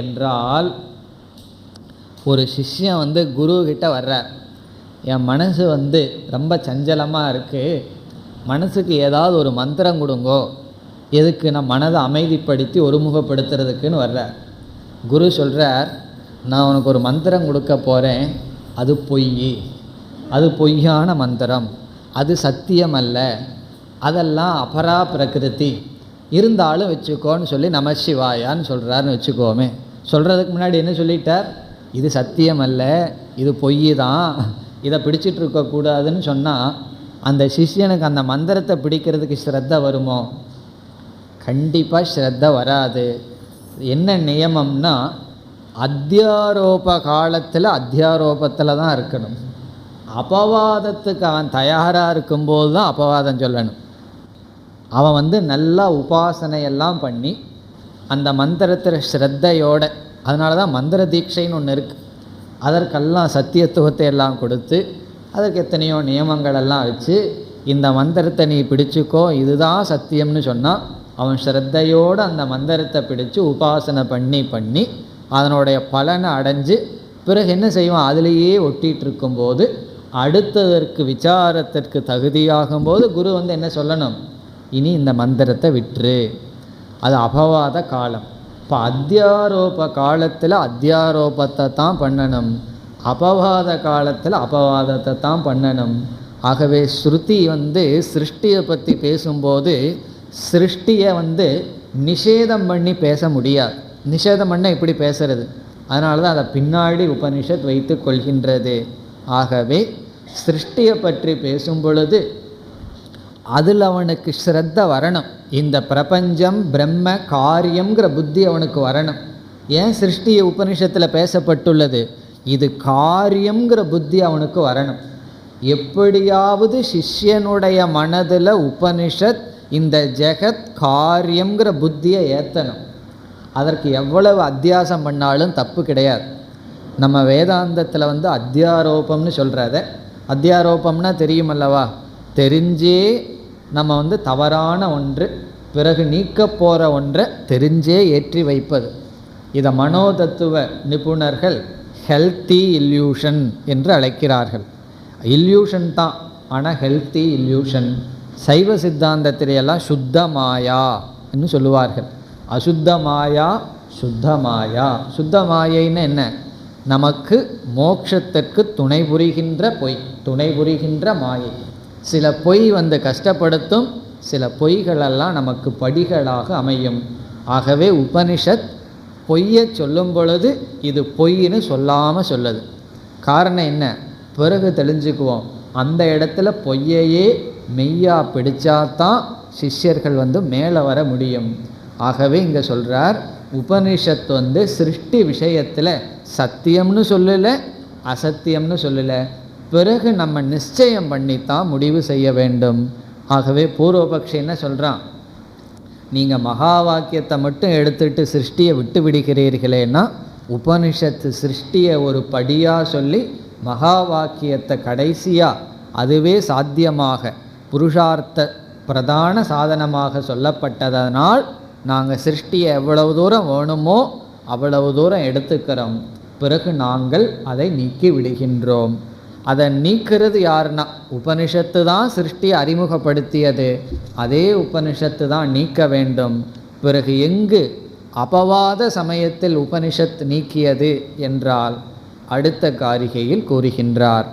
என்றால், ஒரு சிஷ்யன் குருக்கிட்ட வர்றார். என் மனசு ரொம்ப சஞ்சலமாக இருக்குது, மனசுக்கு ஏதாவது ஒரு மந்திரம் கொடுங்கோ, எதுக்கு நான் மனதை அமைதிப்படுத்தி ஒருமுகப்படுத்துறதுக்குன்னு வர்றார். குரு சொல்கிறார், நான் உனக்கு ஒரு மந்திரம் கொடுக்க போகிறேன், அது பொய், அது பொய்யான மந்திரம், அது சத்தியம் அல்ல, அதெல்லாம் அபரா பிரகிருதி, இருந்தாலும் வச்சுக்கோன்னு சொல்லி நமசிவாயான்னு சொல்கிறாருன்னு வச்சுக்கோமே. சொல்கிறதுக்கு முன்னாடி என்ன சொல்லிட்டார், இது சத்தியம் அல்ல, இது பொய் தான், இதை பிடிச்சிட்டு இருக்கக்கூடாதுன்னு சொன்னால் அந்த சிஷ்யனுக்கு அந்த மந்திரத்தை பிடிக்கிறதுக்கு ஸ்ரத்த வருமோ? கண்டிப்பாக ஸ்ரத்த வராது. என்ன நியமம்னா, அத்தியாரோப காலத்தில் அத்தியாரோபத்தில் தான் இருக்கணும். அபவாதத்துக்கு அவன் தயாராக இருக்கும்போது தான் அபவாதம் சொல்லணும். அவன் நல்லா உபாசனையெல்லாம் பண்ணி அந்த மந்திரத்தில் ஸ்ரத்தையோட, அதனால தான் மந்திர தீட்சைன்னு ஒன்று இருக்குது. அதற்கெல்லாம் சத்தியத்துவத்தை எல்லாம் கொடுத்து அதற்கு எத்தனையோ நியமங்களெல்லாம் வச்சு, இந்த மந்திரத்தை நீ பிடிச்சிக்கோ, இதுதான் சத்தியம்னு சொன்னால் அவன் ஸ்ரத்தையோடு அந்த மந்திரத்தை பிடிச்சு உபாசனை பண்ணி பண்ணி அதனுடைய பலனை அடைஞ்சு பிறகு என்ன செய்வான், அதிலேயே ஒட்டிகிட்டு இருக்கும்போது அடுத்ததற்கு விசாரத்திற்கு தகுதியாகும்போது குரு என்ன சொல்லணும், இனி இந்த மந்திரத்தை விட்டுரு, அது அபவாத காலம். இப்போ அத்தியாரோப காலத்தில் அத்தியாரோபத்தை தான் பண்ணணும், அபவாத காலத்தில் அபவாதத்தை தான் பண்ணணும். ஆகவே ஸ்ருதி சிருஷ்டியை பற்றி பேசும்போது சிருஷ்டியை நிஷேதம் பண்ணி பேச முடியாது. நிஷேதம் பண்ண இப்படி பேசுறது, அதனால தான் அதை பின்னாடி உபனிஷத் வைத்து கொள்கின்றது. ஆகவே சிருஷ்டியை பற்றி பேசும் பொழுது அதில் அவனுக்கு ஸ்ரத்த வரணும். இந்த பிரபஞ்சம் பிரம்ம காரியங்கிற புத்தி அவனுக்கு வரணும். ஏன் சிருஷ்டியை உபனிஷத்தில் பேசப்பட்டுள்ளது, இது காரியங்கிற புத்தி அவனுக்கு வரணும். எப்படியாவது சிஷ்யனுடைய மனதில் உபனிஷத் இந்த ஜெகத் காரியங்கிற புத்தியை ஏற்றணும். அதற்கு எவ்வளவு அத்தியாசம் பண்ணாலும் தப்பு கிடையாது. நம்ம வேதாந்தத்தில் அத்தியாரோபம்னு சொல்கிறத, அத்தியாரோபம்னா தெரியுமல்லவா, தெரிஞ்சே நம்ம தவறான ஒன்று பிறகு நீக்க போகிற ஒன்றை தெரிஞ்சே ஏற்றி வைப்பது. இதை மனோதத்துவ நிபுணர்கள் ஹெல்த்தி இல்யூஷன் என்று அழைக்கிறார்கள். இல்யூஷன் தான், ஆனால் ஹெல்த்தி இல்யூஷன். சைவ சித்தாந்தத்திலையெல்லாம் சுத்த மாயா என்று சொல்லுவார்கள். அசுத்த மாயா, சுத்த மாயா. சுத்த மாயைன்னு என்ன, நமக்கு மோட்சத்திற்கு துணை புரிகின்ற பொய், துணை புரிகின்ற மாயை. சில பொய் கஷ்டப்படுத்தும், சில பொய்களெல்லாம் நமக்கு படிகளாக அமையும். ஆகவே உபனிஷத் பொய்யை சொல்லும் பொழுது இது பொய்ன்னு சொல்லாமல் சொல்லுது. காரணம் என்ன, பிறகு தெளிஞ்சுக்குவோம். அந்த இடத்துல பொய்யையே மெய்யா பிடிச்சாதான் சிஷ்யர்கள் மேலே வர முடியும். ஆகவே இங்கே சொல்கிறார், உபனிஷத் சிருஷ்டி விஷயத்தில் சத்தியம்னு சொல்லலை, அசத்தியம்னு சொல்லலை. பிறகு நம்ம நிச்சயம் பண்ணித்தான் முடிவு செய்ய வேண்டும். ஆகவே பூர்வபக்ஷி என்ன சொல்கிறான், நீங்கள் மகா வாக்கியத்தை மட்டும் எடுத்துட்டு சிருஷ்டியை விட்டு விடுகிறீர்களேன்னா உபனிஷத்து சிருஷ்டியை ஒரு படியாக சொல்லி மகா வாக்கியத்தை கடைசியாக அதுவே சாத்தியமாக புருஷார்த்த பிரதான சாதனமாக சொல்லப்பட்டதனால் நாங்கள் சிருஷ்டியை எவ்வளவு தூரம் வேணுமோ அவ்வளவு தூரம் எடுத்துக்கிறோம். பிறகு நாங்கள் அதை நீக்கி விடுகின்றோம். அதை நீக்கிறது யாருன்னா உபனிஷத்து தான் சிருஷ்டியை அறிமுகப்படுத்தியது, அதே உபனிஷத்து தான் நீக்க வேண்டும். பிறகு எங்கு அபவாத சமயத்தில் உபனிஷத் நீக்கியது என்றால் அடுத்த காரிகையில் கூறுகின்றார்.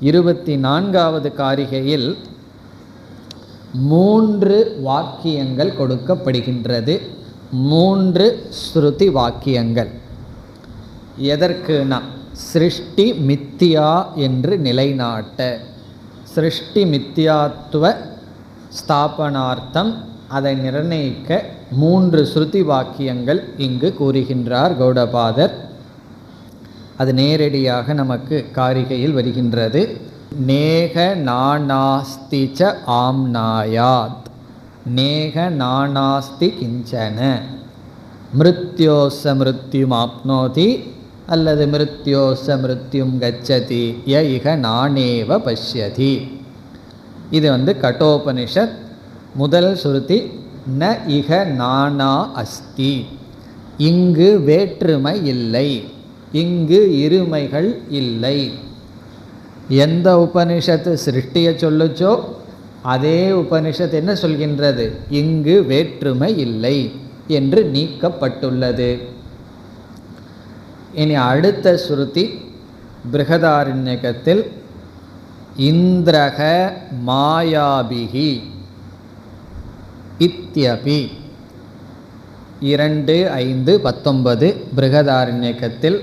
24வது காரிகையில் 3 வாக்கியங்கள் கொடுக்கப்படுகின்றது. 3 ஸ்ருதி வாக்கியங்கள். எதற்குனா சிருஷ்டி மித்தியா என்று நிலைநாட்ட, சிருஷ்டி மித்தியாத்துவ ஸ்தாபனார்த்தம் அதை நிர்ணயிக்க 3 ஸ்ருதி வாக்கியங்கள் இங்கு கூறுகின்றார் கௌடபாதர். அது நேரடியாக நமக்கு காரிகையில் வருகின்றது. நேக நானாஸ்திச்ச ஆம்னாயாத், நேக நானாஸ்தி கிஞ்சன, மிருத்யோச மிருத்யும் ஆப்னோதி அல்லது மிருத்யோச மிருத்யும் கச்சதி ய இக நானேவ பஷ்யதி. இது கட்டோபனிஷத் முதல் சுருதி. ந இக நானா அஸ்தி, இங்கு வேற்றுமை இல்லை, இங்கு இருமைகள் இல்லை. எந்த உபனிஷத்து சிருஷ்டியை சொல்லுச்சோ அதே உபனிஷத் என்ன சொல்கின்றது? இங்கு வேற்றுமை இல்லை என்று நீக்கப்பட்டுள்ளது. இனி அடுத்த ஸ்ருதி பிருஹதாரண்யகத்தில் இந்திரக மாயாபிகி இத்யபி 2:5-19 பிருஹதாரண்யகத்தில்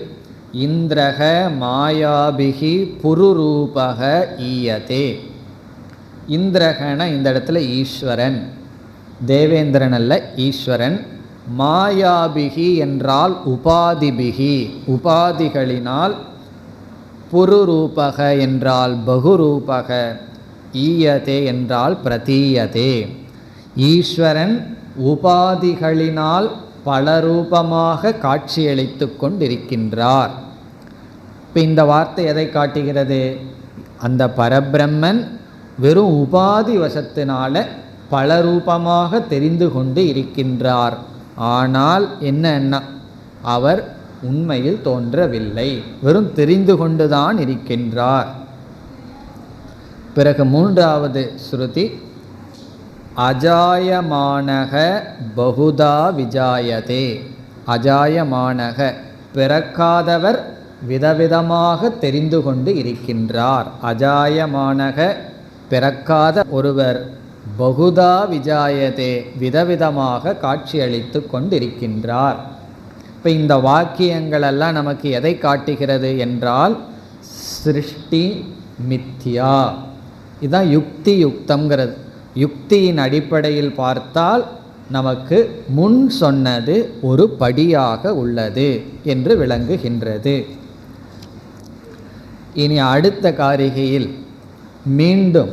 இந்திரக மாயாபிகி புருரூபக ஈயதே. இந்திரகன இந்த இடத்துல ஈஸ்வரன், தேவேந்திரன் அல்ல, ஈஸ்வரன். மாயாபிகி என்றால் உபாதிபிகி, உபாதிகளினால். புருரூபக என்றால் பகுரூபக, ஈயதே என்றால் பிரதீயதே. ஈஸ்வரன் உபாதிகளினால் பல ரூபமாக காட்சியளித்து கொண்டிருக்கின்றார். இப்போ இந்த வார்த்தை எதை காட்டுகிறது? அந்த பரபிரம்மன் வெறும் உபாதி வசத்தினால பல ரூபமாக தெரிந்து கொண்டு இருக்கின்றார். ஆனால் என்ன, அவர் உண்மையில் தோன்றவில்லை, வெறும் தெரிந்து கொண்டுதான் இருக்கின்றார். பிறகு 3வது ஸ்ருதி அஜாயமானக பகுதா விஜாயதே. அஜாயமானக பிறக்காதவர் விதவிதமாக தெரிந்து கொண்டு இருக்கின்றார். அஜாயமானக பிறக்காத ஒருவர், பகுதா விஜாயதே விதவிதமாக காட்சியளித்து கொண்டிருக்கின்றார். இப்போ இந்த வாக்கியங்களெல்லாம் நமக்கு எதை காட்டுகிறது என்றால் சிருஷ்டி மித்யா. இதுதான் யுக்தி யுக்தங்கிறது. யுக்தியின் அடிப்படையில் பார்த்தால் நமக்கு முன் சொன்னது ஒரு படியாக உள்ளது என்று விளங்குகின்றது. இனி அடுத்த காரிகையில் மீண்டும்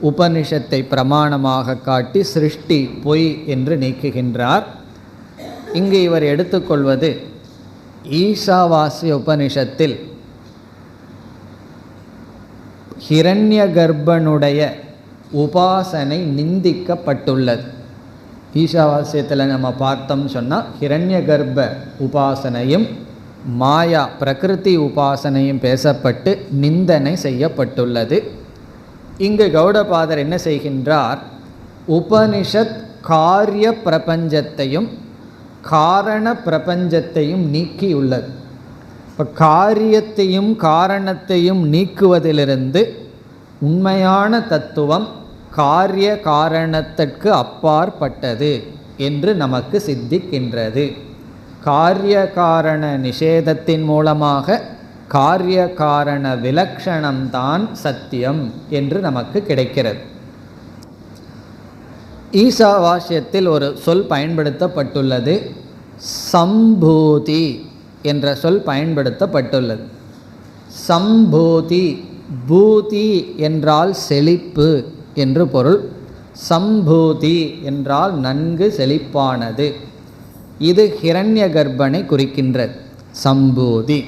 உபனிஷத்தை பிரமாணமாக காட்டி சிருஷ்டி பொய் என்று நீக்குகின்றார். இங்கு இவர் எடுத்துக்கொள்வது ஈசாவாஸ்ய உபனிஷத்தில் ஹிரண்ய கர்ப்பனுடைய உபாசனை நிந்திக்கப்பட்டுள்ளது. ஈசாவாஸ்யத்தில் நம்ம பார்த்தோம் சொன்னால் ஹிரண்ய கர்ப்ப உபாசனையும் மாயா பிரகிருதி உபாசனையும் பேசப்பட்டு நிந்தனை செய்யப்பட்டுள்ளது. இங்கு கௌடபாதர் என்ன செய்கின்றார்? உபனிஷத் காரிய பிரபஞ்சத்தையும் காரண பிரபஞ்சத்தையும் நீக்கியுள்ளது. இப்போ காரியத்தையும் காரணத்தையும் நீக்குவதிலிருந்து உண்மையான தத்துவம் காரிய காரணத்திற்கு அப்பாற்பட்டது என்று நமக்கு சித்திக்கின்றது. காரிய காரண நிஷேதத்தின் மூலமாக காரிய காரண விலக்ஷணம்தான் சத்தியம் என்று நமக்கு கிடைக்கிறது. ஈசாவாஸ்யத்தில் ஒரு சொல் பயன்படுத்தப்பட்டுள்ளது, சம்பூதி என்ற சொல் பயன்படுத்தப்பட்டுள்ளது. சம்பூதி, பூதி என்றால் செழிப்பு என்று பொருள். சம்பூதி என்றால் நன்கு செழிப்பானது. இது ஹிரண்ய கர்ப்பனை குறிக்கின்றது. சம்பூதி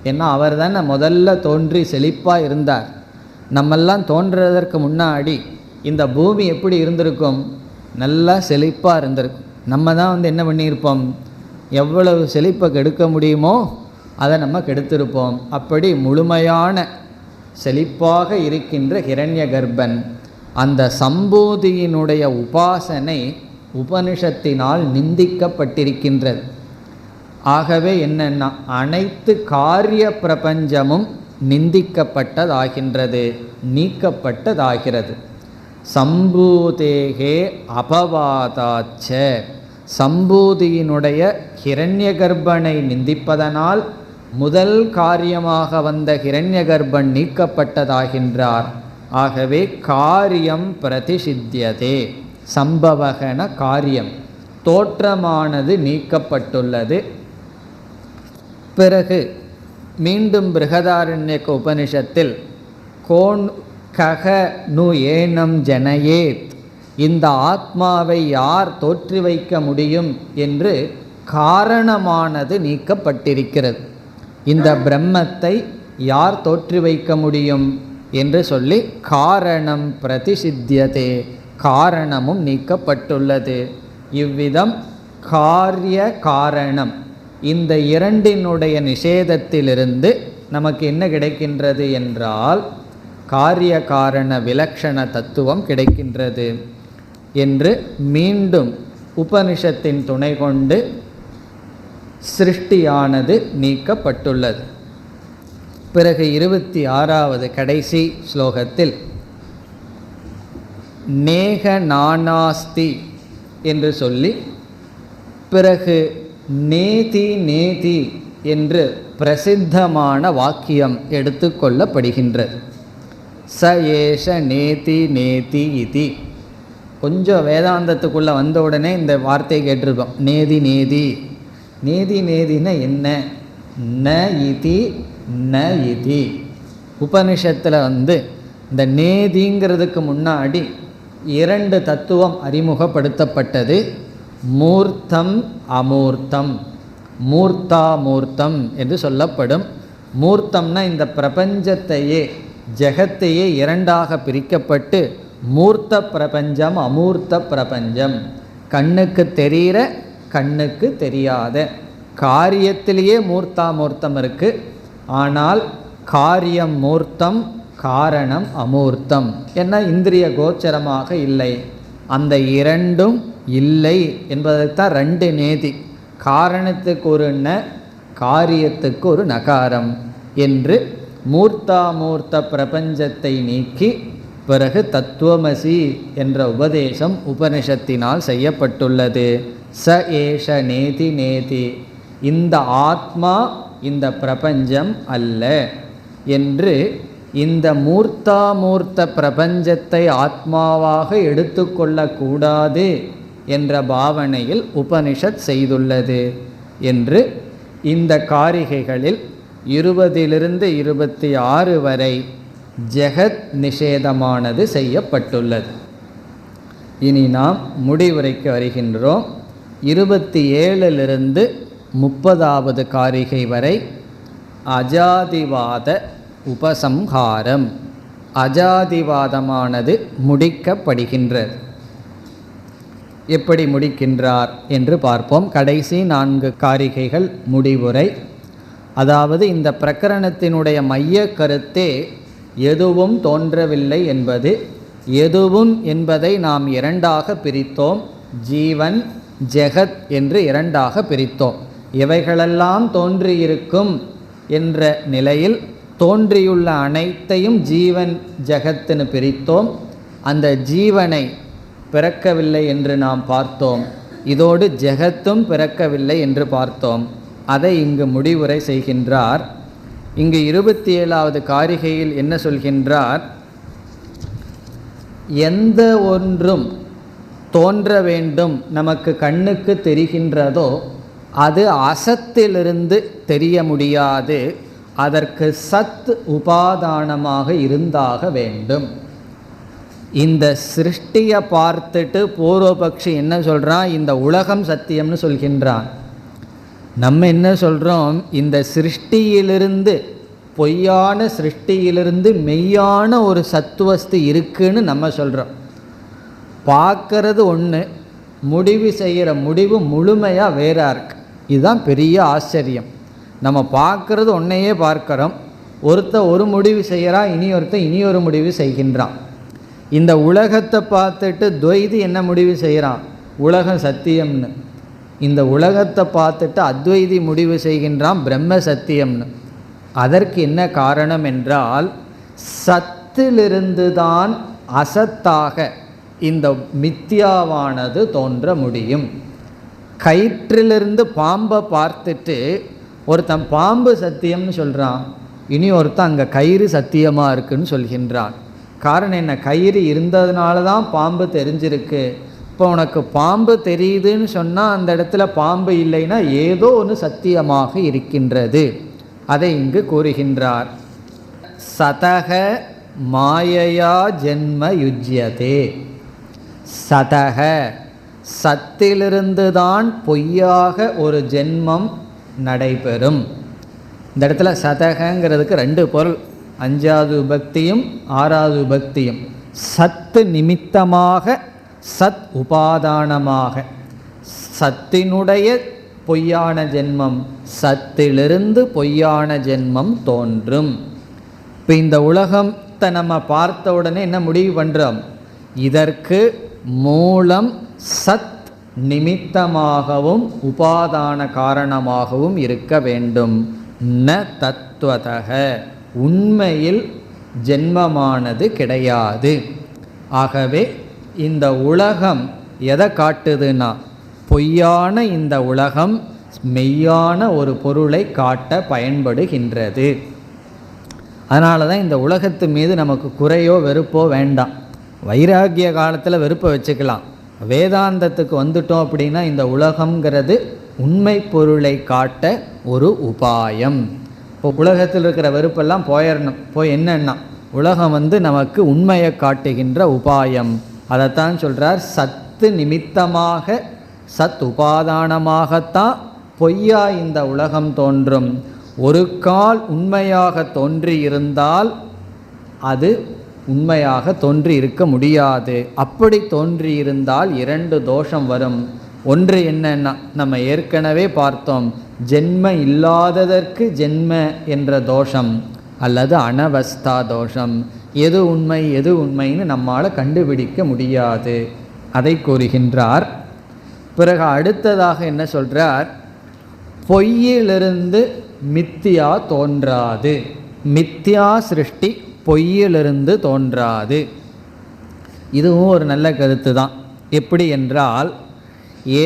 ஏன்னா அவர் தான் முதல்ல தோன்றி செழிப்பாக இருந்தார். நம்மெல்லாம் தோன்றுவதற்கு முன்னாடி இந்த பூமி எப்படி இருந்திருக்கும்? நல்லா செழிப்பாக இருந்திருக்கும். நம்ம தான் என்ன பண்ணியிருப்போம்? எவ்வளவு செழிப்பை கெடுக்க முடியுமோ அதை நம்ம கெடுத்திருப்போம். அப்படி முழுமையான செழிப்பாக இருக்கின்ற ஹிரண்ய கர்ப்பன், அந்த சம்பூதியினுடைய உபாசனை உபனிஷத்தினால் நிந்திக்கப்பட்டிருக்கின்றது. ஆகவே என்னன்னா, அனைத்து காரிய பிரபஞ்சமும் நிந்திக்கப்பட்டதாகின்றது, நீக்கப்பட்டதாகிறது. சம்பூதேகே அபவாதாச்ச, சம்பூதியினுடைய ஹிரண்யகர்ப்பனை நிந்திப்பதனால் முதல் காரியமாக வந்த ஹிரண்யகர்ப்பன் நீக்கப்பட்டதாகின்றார். ஆகவே காரியம் பிரதிஷித்தியதே, சம்பவகன காரியம், தோற்றமானது நீக்கப்பட்டுள்ளது. பிறகு மீண்டும் பிருகதாரண்யக உபனிஷத்தில் கோன் கக நு ஏனம் ஜனயேத், இந்த ஆத்மாவை யார் தோற்றி வைக்க முடியும் என்று காரணமானது நீக்கப்பட்டிருக்கிறது. இந்த பிரம்மத்தை யார் தோற்றி வைக்க முடியும் என்று சொல்லி காரணம் பிரதிசித்தியதே, காரணமும் நீக்கப்பட்டுள்ளது. இவ்விதம் காரிய காரணம் இந்த இரண்டினுடைய நிஷேதத்திலிருந்து நமக்கு என்ன கிடைக்கின்றது என்றால் காரிய காரண விலக்ஷண தத்துவம் கிடைக்கின்றது என்று மீண்டும் உபனிஷத்தின் துணை கொண்டு சிருஷ்டியானது நீக்கப்பட்டுள்ளது. பிறகு 26வது கடைசி ஸ்லோகத்தில் நேக நானாஸ்தி என்று சொல்லி பிறகு நேதி நேதி என்று பிரசித்தமான வாக்கியம் எடுத்துக்கொள்ளப்படுகின்றது. ச ஏஷ நேதி நேதி இதி. கொஞ்சம் வேதாந்தத்துக்குள்ளே வந்த உடனே இந்த வார்த்தையை கேட்டிருக்கோம், நேதி நேதி. நேதி நேதினா என்ன? ந இதி ந இதி. உபனிஷத்தில் இந்த நேதிங்கிறதுக்கு முன்னாடி 2 தத்துவம் அறிமுகப்படுத்தப்பட்டது. மூர்த்தம் அமூர்த்தம், மூர்த்தாமூர்த்தம் என்று சொல்லப்படும். மூர்த்தம்னா இந்த பிரபஞ்சத்தையே ஜெகத்தையே 2ஆக பிரிக்கப்பட்டு மூர்த்த பிரபஞ்சம் அமூர்த்த பிரபஞ்சம். கண்ணுக்கு தெரிகிற கண்ணுக்கு தெரியாத காரியத்திலேயே மூர்த்தாமூர்த்தம் இருக்குது. ஆனால் காரியம் மூர்த்தம், காரணம் அமூர்த்தம். ஏன்னா இந்திரிய கோச்சரமாக இல்லை. அந்த 2ம் இல்லை என்பதைத்தான் 2 நேதி. காரணத்துக்கு ஒரு ந, காரியத்துக்கு ஒரு நகாரம் என்று மூர்த்தாமூர்த்த பிரபஞ்சத்தை நீக்கி பிறகு தத்துவமசி என்ற உபதேசம் உபனிஷத்தினால் செய்யப்பட்டுள்ளது. ச ஏஷ நேதி நேதி, இந்த ஆத்மா இந்த பிரபஞ்சம் அல்ல என்று இந்த மூர்த்தாமூர்த்த பிரபஞ்சத்தை ஆத்மாவாக எடுத்துக்கொள்ளக்கூடாது என்ற பாவனையில் உபனிஷத் செய்துள்ளது என்று இந்த காரிகைகளில் 20லிருந்து 26 வரை ஜெகத் நிஷேதமானது செய்யப்பட்டுள்ளது. இனி நாம் முடிவுரைக்கு வருகின்றோம். 27லிருந்து 30வது காரிகை வரை அஜாதிவாத உபசம்ஹாரம், அஜாதிவாதமானது முடிக்கப்படுகின்றது. எப்படி முடிக்கின்றார் என்று பார்ப்போம். கடைசி 4 காரிகைகள் முடிவுரை. அதாவது இந்த பிரகரணத்தினுடைய மைய கருத்தே எதுவும் தோன்றவில்லை என்பது. எதுவும் என்பதை நாம் 2ஆக பிரித்தோம். ஜீவன் ஜெகத் என்று 2ஆக பிரித்தோம். இவைகளெல்லாம் தோன்றியிருக்கும் என்ற நிலையில் தோன்றியுள்ள அனைத்தையும் ஜீவன் ஜெகத்துன்னு பிரித்தோம். அந்த ஜீவனை பிறக்கவில்லை என்று நாம் பார்த்தோம். இதோடு ஜெகத்தும் பிறக்கவில்லை என்று பார்த்தோம். அதை இங்கு முடிவுரை செய்கின்றார். இங்கு 27வது காரிகையில் என்ன சொல்கின்றார்? எந்த ஒன்றும் தோன்ற வேண்டும் நமக்கு கண்ணுக்கு தெரிகின்றதோ அது அசத்திலிருந்து தெரிய முடியாது. அதற்கு சத் உபாதானமாக இருந்தாக வேண்டும். இந்த சிருஷ்டியை பார்த்துட்டு பூர்வபக்ஷி என்ன சொல்கிறான்? இந்த உலகம் சத்தியம்னு சொல்கின்றான். நம்ம என்ன சொல்கிறோம்? இந்த சிருஷ்டியிலிருந்து, பொய்யான சிருஷ்டியிலிருந்து மெய்யான ஒரு சத்துவஸ்து இருக்குன்னு நம்ம சொல்கிறோம். பார்க்கறது ஒன்று, முடிவு செய்கிற முடிவு முழுமையாக வேறா இருக்கு. இதுதான் பெரிய ஆச்சரியம். நம்ம பார்க்கறது ஒன்றையே பார்க்குறோம். ஒருத்தர் ஒரு முடிவு செய்கிறான், இனி ஒரு முடிவு செய்கின்றான். இந்த உலகத்தை பார்த்துட்டு துவைதி என்ன முடிவு செய்கிறான்? உலகம் சத்தியம்னு. இந்த உலகத்தை பார்த்துட்டு அத்வைதி முடிவு செய்கின்றான் பிரம்ம சத்தியம்னு. அதற்கு என்ன காரணம் என்றால், சத்திலிருந்து தான் அசத்தாக இந்த மித்யாவானது தோன்ற முடியும். கயிற்றிலிருந்து பாம்பை பார்த்துட்டு ஒருத்தன் பாம்பு சத்தியம்னு சொல்கிறான், இனி ஒருத்தன் அங்கே கயிறு சத்தியமாக இருக்குன்னு சொல்கின்றான். காரணம் என்ன? கயிறு இருந்ததுனால தான் பாம்பு தெரிஞ்சிருக்கு. இப்போ உனக்கு பாம்பு தெரியுதுன்னு சொன்னால் அந்த இடத்துல பாம்பு இல்லைன்னா ஏதோ ஒன்று சத்தியமாக இருக்கின்றது. அதை இங்கு கூறுகின்றார். சதக மாயையா ஜென்ம யுஜ்யதே. சதக, சத்திலிருந்து தான் பொய்யாக ஒரு ஜென்மம் நடைபெறும். இந்த இடத்துல சதகங்கிறதுக்கு ரெண்டு பொருள், 5வது விபக்தியும் 6வது விபக்தியும். சத்து நிமித்தமாக, சத் உபாதானமாக. சத்தினுடைய பொய்யான ஜென்மம், சத்திலிருந்து பொய்யான ஜென்மம் தோன்றும். இப்போ இந்த உலகத்தை நம்ம பார்த்த உடனே என்ன முடிவு பண்ணுறோம்? இதற்கு மூலம் சத் நிமித்தமாகவும் உபாதான காரணமாகவும் இருக்க வேண்டும். ந தத்துவதக, உண்மையில் ஜென்மமானது கிடையாது. ஆகவே இந்த உலகம் எதை காட்டுதுன்னா, பொய்யான இந்த உலகம் மெய்யான ஒரு பொருளை காட்ட பயன்படுகின்றது. அதனால தான் இந்த உலகத்து மீது நமக்கு குறையோ வெறுப்போ வேண்டாம். வைராகிய காலத்தில் வெறுப்பை வச்சுக்கலாம். வேதாந்தத்துக்கு வந்துட்டோம் அப்படின்னா இந்த உலகம்ங்கிறது உண்மை பொருளை காட்ட ஒரு உபாயம். இப்போ உலகத்தில் இருக்கிற வெறுப்பெல்லாம் போயிடணும். போய் என்னன்னா, உலகம் நமக்கு உண்மையை காட்டுகின்ற உபாயம். அதைத்தான் சொல்கிறார், சத்து நிமித்தமாக சத் உபாதானமாகத்தான் பொய்யா இந்த உலகம் தோன்றும். ஒரு கால் உண்மையாக தோன்றியிருந்தால் அது உண்மையாக தோன்றி இருக்க முடியாது. அப்படி தோன்றியிருந்தால் 2 தோஷம் வரும். ஒன்று என்னன்னா, நம்ம ஏற்கனவே பார்த்தோம், ஜென்ம இல்லாததற்கு ஜென்ம என்ற தோஷம், அல்லது அனவஸ்தா தோஷம். எது உண்மை எது உண்மைன்னு நம்மால் கண்டுபிடிக்க முடியாது. அதை கூறுகின்றார். பிறகு அடுத்ததாக என்ன சொல்கிறார்? பொய்யிலிருந்து மித்தியா தோன்றாது. மித்தியா சிருஷ்டி பொய்யிலிருந்து தோன்றாது. இதுவும் ஒரு நல்ல கருத்து தான். எப்படி என்றால்,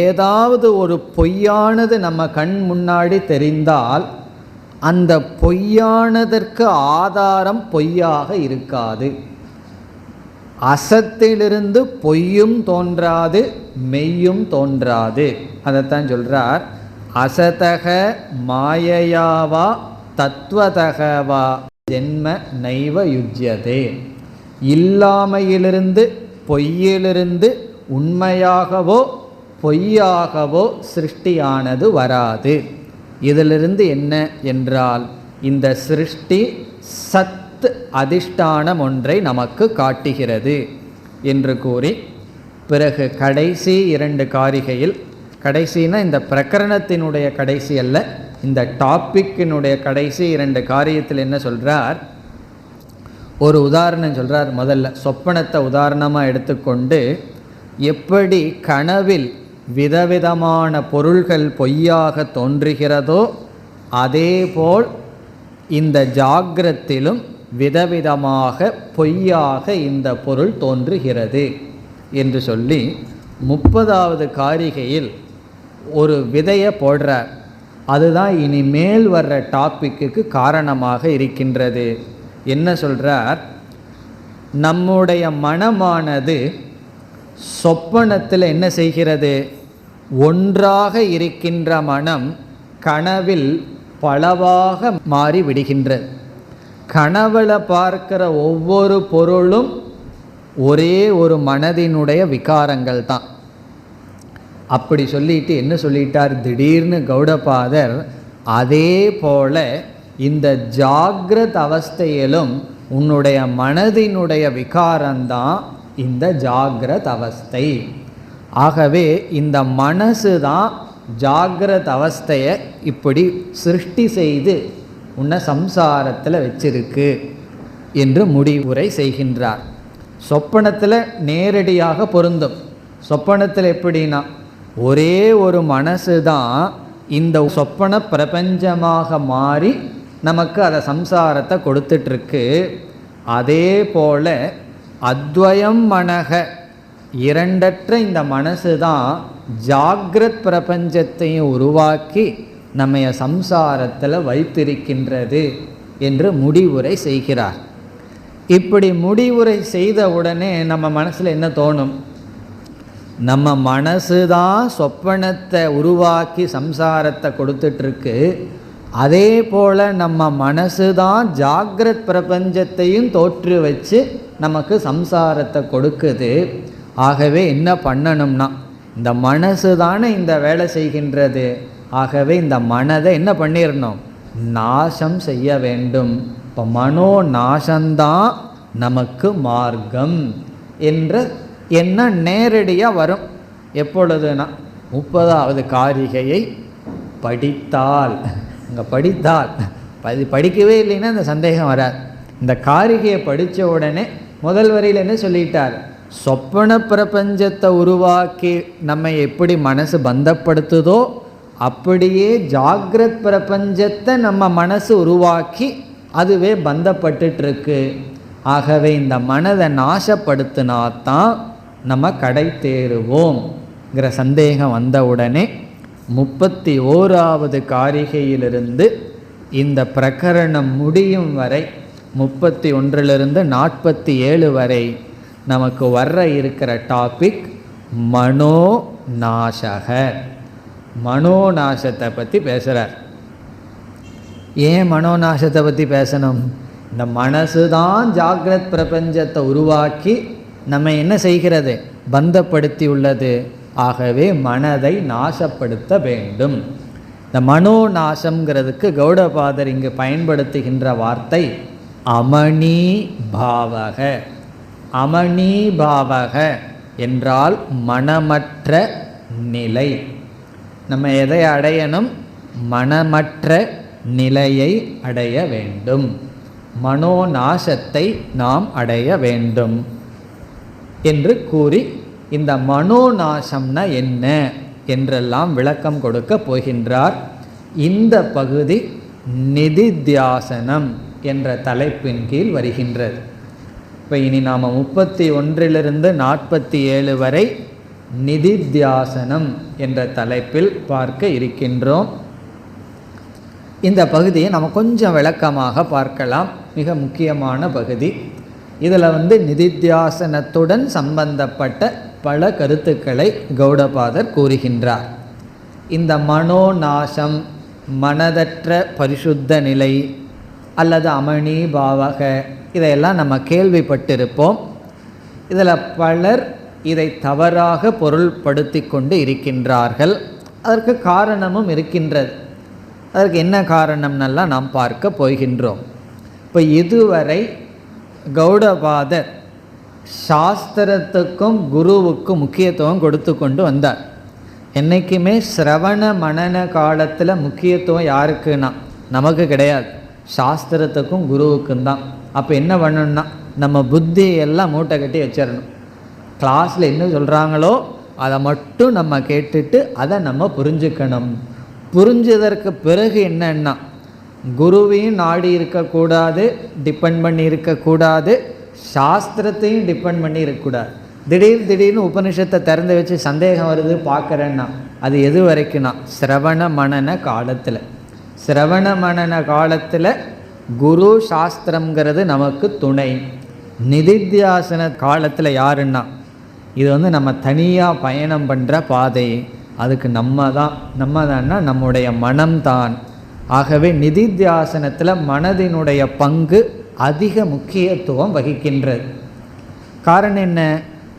ஏதாவது ஒரு பொய்யானது நம்ம கண் முன்னாடி தெரிந்தால் அந்த பொய்யானதற்கு ஆதாரம் பொய்யாக இருக்காது. அசத்திலிருந்து பொய்யும் தோன்றாது, மெய்யும் தோன்றாது. அதைத்தான் சொல்கிறார், அசதக மாயையாவா தத்துவதகவா ஜென்ம நைவ யுஜ்யதே. இல்லாமையிலிருந்து பொய்யிலிருந்து உண்மையாகவோ பொய்யாகவோ சிருஷ்டியானது வராது. இதிலிருந்து என்ன என்றால், இந்த சிருஷ்டி சத் அதிஷ்டானம் ஒன்றை நமக்கு காட்டுகிறது என்று கூறி, பிறகு கடைசி 2 காரிகையில், கடைசினா இந்த பிரகரணத்தினுடைய கடைசி அல்ல, இந்த டாப்பிக்கினுடைய கடைசி 2 காரியத்தில் என்ன சொல்கிறார்? ஒரு உதாரணம் சொல்கிறார். முதல்ல சொப்பனத்தை உதாரணமாக எடுத்துக்கொண்டு, எப்படி கனவில் விதவிதமான பொருள்கள் பொய்யாக தோன்றுகிறதோ அதேபோல் இந்த ஜாக்கிரத்திலும் விதவிதமாக பொய்யாக இந்த பொருள் தோன்றுகிறது என்று சொல்லி 30வது காரிகையில் ஒரு விதையை போடுறார். அதுதான் இனிமேல் வர்ற டாப்பிக்கு காரணமாக இருக்கின்றது. என்ன சொல்கிறார்? நம்முடைய மனமானது சொப்பனத்தில் என்ன செய்கிறது? ஒன்றாக இருக்கின்ற மனம் கனவில் பலவாக மாறி விடுகின்றது. கனவுல பார்க்கிற ஒவ்வொரு பொருளும் ஒரே ஒரு மனதினுடைய விகாரங்கள் தான். அப்படி சொல்லிட்டு என்ன சொல்லிட்டார் திடீர்னு கௌடபாதர்? அதே போல இந்த ஜாகிரத் அவஸ்தையிலும் உன்னுடைய மனதினுடைய விகாரம்தான் இந்த ஜாகிரத் அவஸ்தை. ஆகவே இந்த மனசு தான் ஜாகிரத் அவஸ்தையை இப்படி சிருஷ்டி செய்து உன்னை சம்சாரத்தில் வச்சிருக்கு என்று முடிவுரை செய்கின்றார். சொப்பனத்தில் நேரடியாக பொருந்தும். சொப்பனத்தில் எப்படின்னா, ஒரே ஒரு மனசு தான் இந்த சொப்பன பிரபஞ்சமாக மாறி நமக்கு அதை சம்சாரத்தை கொடுத்துட்ருக்கு. அதே போல் அத்வயம் மனக, இரண்டற்ற இந்த மனசு தான் ஜாகிரத் பிரபஞ்சத்தையும் உருவாக்கி நம்மை சம்சாரத்தில் வைத்திருக்கின்றது என்று முடிவுரை செய்கிறார். இப்படி முடிவுரை செய்த உடனே நம்ம மனசில் என்ன தோணும்? நம்ம மனசு தான் சொப்பனத்தை உருவாக்கி சம்சாரத்தை கொடுத்துட்ருக்கு, அதே போல் நம்ம மனசு தான் ஜாகிரத் பிரபஞ்சத்தையும் தோற்று வச்சு நமக்கு சம்சாரத்தை கொடுக்குது. ஆகவே என்ன பண்ணணும்னா, இந்த மனசு தானே இந்த வேலை செய்கின்றது, ஆகவே இந்த மனதை என்ன பண்ணிடணும்? நாசம் செய்ய வேண்டும். இப்போ மனோ நாசம்தான் நமக்கு மார்க்கம் என்ற எண்ணம் நேரடியாக வரும். எப்பொழுதுனா 30வது காரிகையை படித்தால். இங்கே படித்தால் படிக்கவே இல்லைன்னா இந்த சந்தேகம் வராது. இந்த காரிகையை படித்த உடனே முதல் வரியில் என்ன சொல்லிட்டார்? சொப்பன பிரபஞ்சத்தை உருவாக்கி நம்ம எப்படி மனசு பந்தப்படுத்துதோ அப்படியே ஜாகிரத் பிரபஞ்சத்தை நம்ம மனசு உருவாக்கி அதுவே பந்தப்பட்டுருக்கு. ஆகவே இந்த மனதை நாசப்படுத்தினாத்தான் நம்ம கடை தேறுவோம்ங்கிற சந்தேகம் வந்தவுடனே 31வது காரிகையிலிருந்து இந்த பிரகரணம் முடியும் வரை 31லிருந்து 47 வரை நமக்கு வர்ற இருக்கிற டாபிக் மனோநாசக. மனோநாசத்தை பற்றி பேசுகிறார். ஏன் மனோநாசத்தை பற்றி பேசணும்? இந்த மனசு தான் ஜாகிரத் பிரபஞ்சத்தை உருவாக்கி நம்ம என்ன செய்கிறது? பந்தப்படுத்தி உள்ளது. ஆகவே மனதை நாசப்படுத்த வேண்டும். இந்த மனோநாசம்ங்கிறதுக்கு கௌடபாதர் இங்கு பயன்படுத்துகின்ற வார்த்தை அமணி பாவக. அமணி பாவக என்றால் மனமற்ற நிலை. நம்ம எதை அடையணும்? மனமற்ற நிலையை அடைய வேண்டும். மனோநாசத்தை நாம் அடைய வேண்டும் என்று கூறி இந்த மனோநாசம்னா என்ன என்றெல்லாம் விளக்கம் கொடுக்க போகின்றார். இந்த பகுதி நிதித்தியாசனம் என்ற தலைப்பின் கீழ் வருகின்றது. இப்போ இனி நாம் 31லிருந்து 47 வரை நிதித்தியாசனம் என்ற தலைப்பில் பார்க்க இருக்கின்றோம். இந்த பகுதியை நம்ம கொஞ்சம் விளக்கமாக பார்க்கலாம். மிக முக்கியமான பகுதி. இதில் நிதித்தியாசனத்துடன் சம்பந்தப்பட்ட பல கருத்துக்களை கௌடபாதர் கூறுகின்றார். இந்த மனோநாசம், மனதற்ற பரிசுத்த நிலை அல்லது அமணி பாவக, இதையெல்லாம் நம்ம கேள்விப்பட்டிருப்போம். இதில் பலர் இதை தவறாக பொருள்படுத்தி கொண்டு இருக்கின்றார்கள். அதற்கு காரணமும் இருக்கின்றது. அதற்கு என்ன காரணம்னெல்லாம் நாம் பார்க்க போகின்றோம். இப்போ இதுவரை கௌடபாதர் சாஸ்திரத்துக்கும் குருவுக்கும் முக்கியத்துவம் கொடுத்து கொண்டு வந்தார். என்றைக்குமே சிரவண மனன காலத்தில் முக்கியத்துவம் யாருக்குன்னா நமக்கு கிடையாது, சாஸ்திரத்துக்கும் குருவுக்கும் தான். அப்போ என்ன பண்ணணும்னா நம்ம புத்தியெல்லாம் மூட்டை கட்டி வச்சிடணும். கிளாஸில் என்ன சொல்கிறாங்களோ அதை மட்டும் நம்ம கேட்டுட்டு அதை நம்ம புரிஞ்சுக்கணும். புரிஞ்சதற்கு பிறகு என்னன்னா குருவையும் நாடி இருக்கக்கூடாது, டிபெண்ட் பண்ணி இருக்கக்கூடாது, சாஸ்திரத்தையும் டிபெண்ட் பண்ணி இருக்கக்கூடாது. திடீர்னு உபனிஷத்தை திறந்து வச்சு சந்தேகம் வருது பார்க்குறேன்னா அது எது வரைக்கும்னா சிரவண மனன காலத்தில். சிரவண மனன காலத்தில் குரு சாஸ்திரங்கிறது நமக்கு துணை. நிதித்தியாசன காலத்தில் யாருன்னா இது நம்ம தனியாக பயணம் பண்ணுற பாதை. அதுக்கு நம்ம தான்னா நம்முடைய மனம்தான். ஆகவே நிதித்தியாசனத்தில் மனதினுடைய பங்கு அதிக முக்கியத்துவம் வகிக்கின்றது. காரணம் என்ன?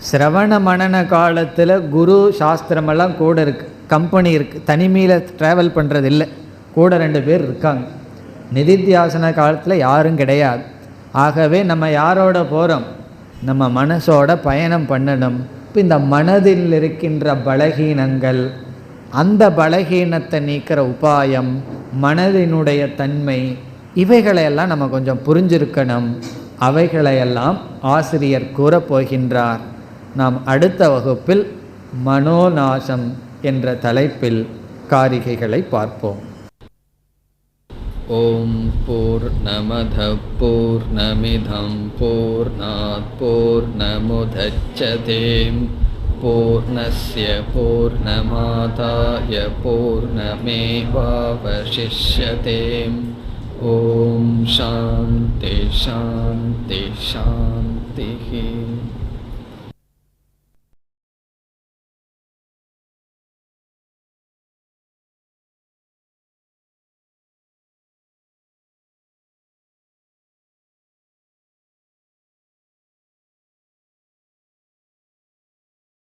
சிரவண மனன காலத்தில் குரு சாஸ்திரமெல்லாம் கூட இருக்குது, கம்பெனி இருக்குது, தனிமையில் ட்ராவல் பண்ணுறது இல்லை, கூட 2 பேர் இருக்காங்க. நிதித்தியாசன காலத்தில் யாரும் கிடையாது. ஆகவே நம்ம யாரோட போகிறோம்? நம்ம மனசோட பயணம் பண்ணணும். இப்போ இந்த மனதில் இருக்கின்ற பலகீனங்கள், அந்த பலகீனத்தை நீக்கிற உபாயம், மனதினுடைய தன்மை, இவைகளையெல்லாம் நம்ம கொஞ்சம் புரிஞ்சிருக்கணும். அவைகளையெல்லாம் ஆசிரியர் கூறப்போகின்றார். நாம் அடுத்த வகுப்பில் மனோநாசம் என்ற தலைப்பில் காரிகைகளை பார்ப்போம். ஓம் பூர்ணமதః பூர்ணமிதம் பூர்ணாத் பூர்ணமுதச்யதே பூர்ணஸ்ய பூர்ணமாதாய பூர்ணமேவாவசிஷ்யதே. ஓம் சாந்தி சாந்தி சாந்தி.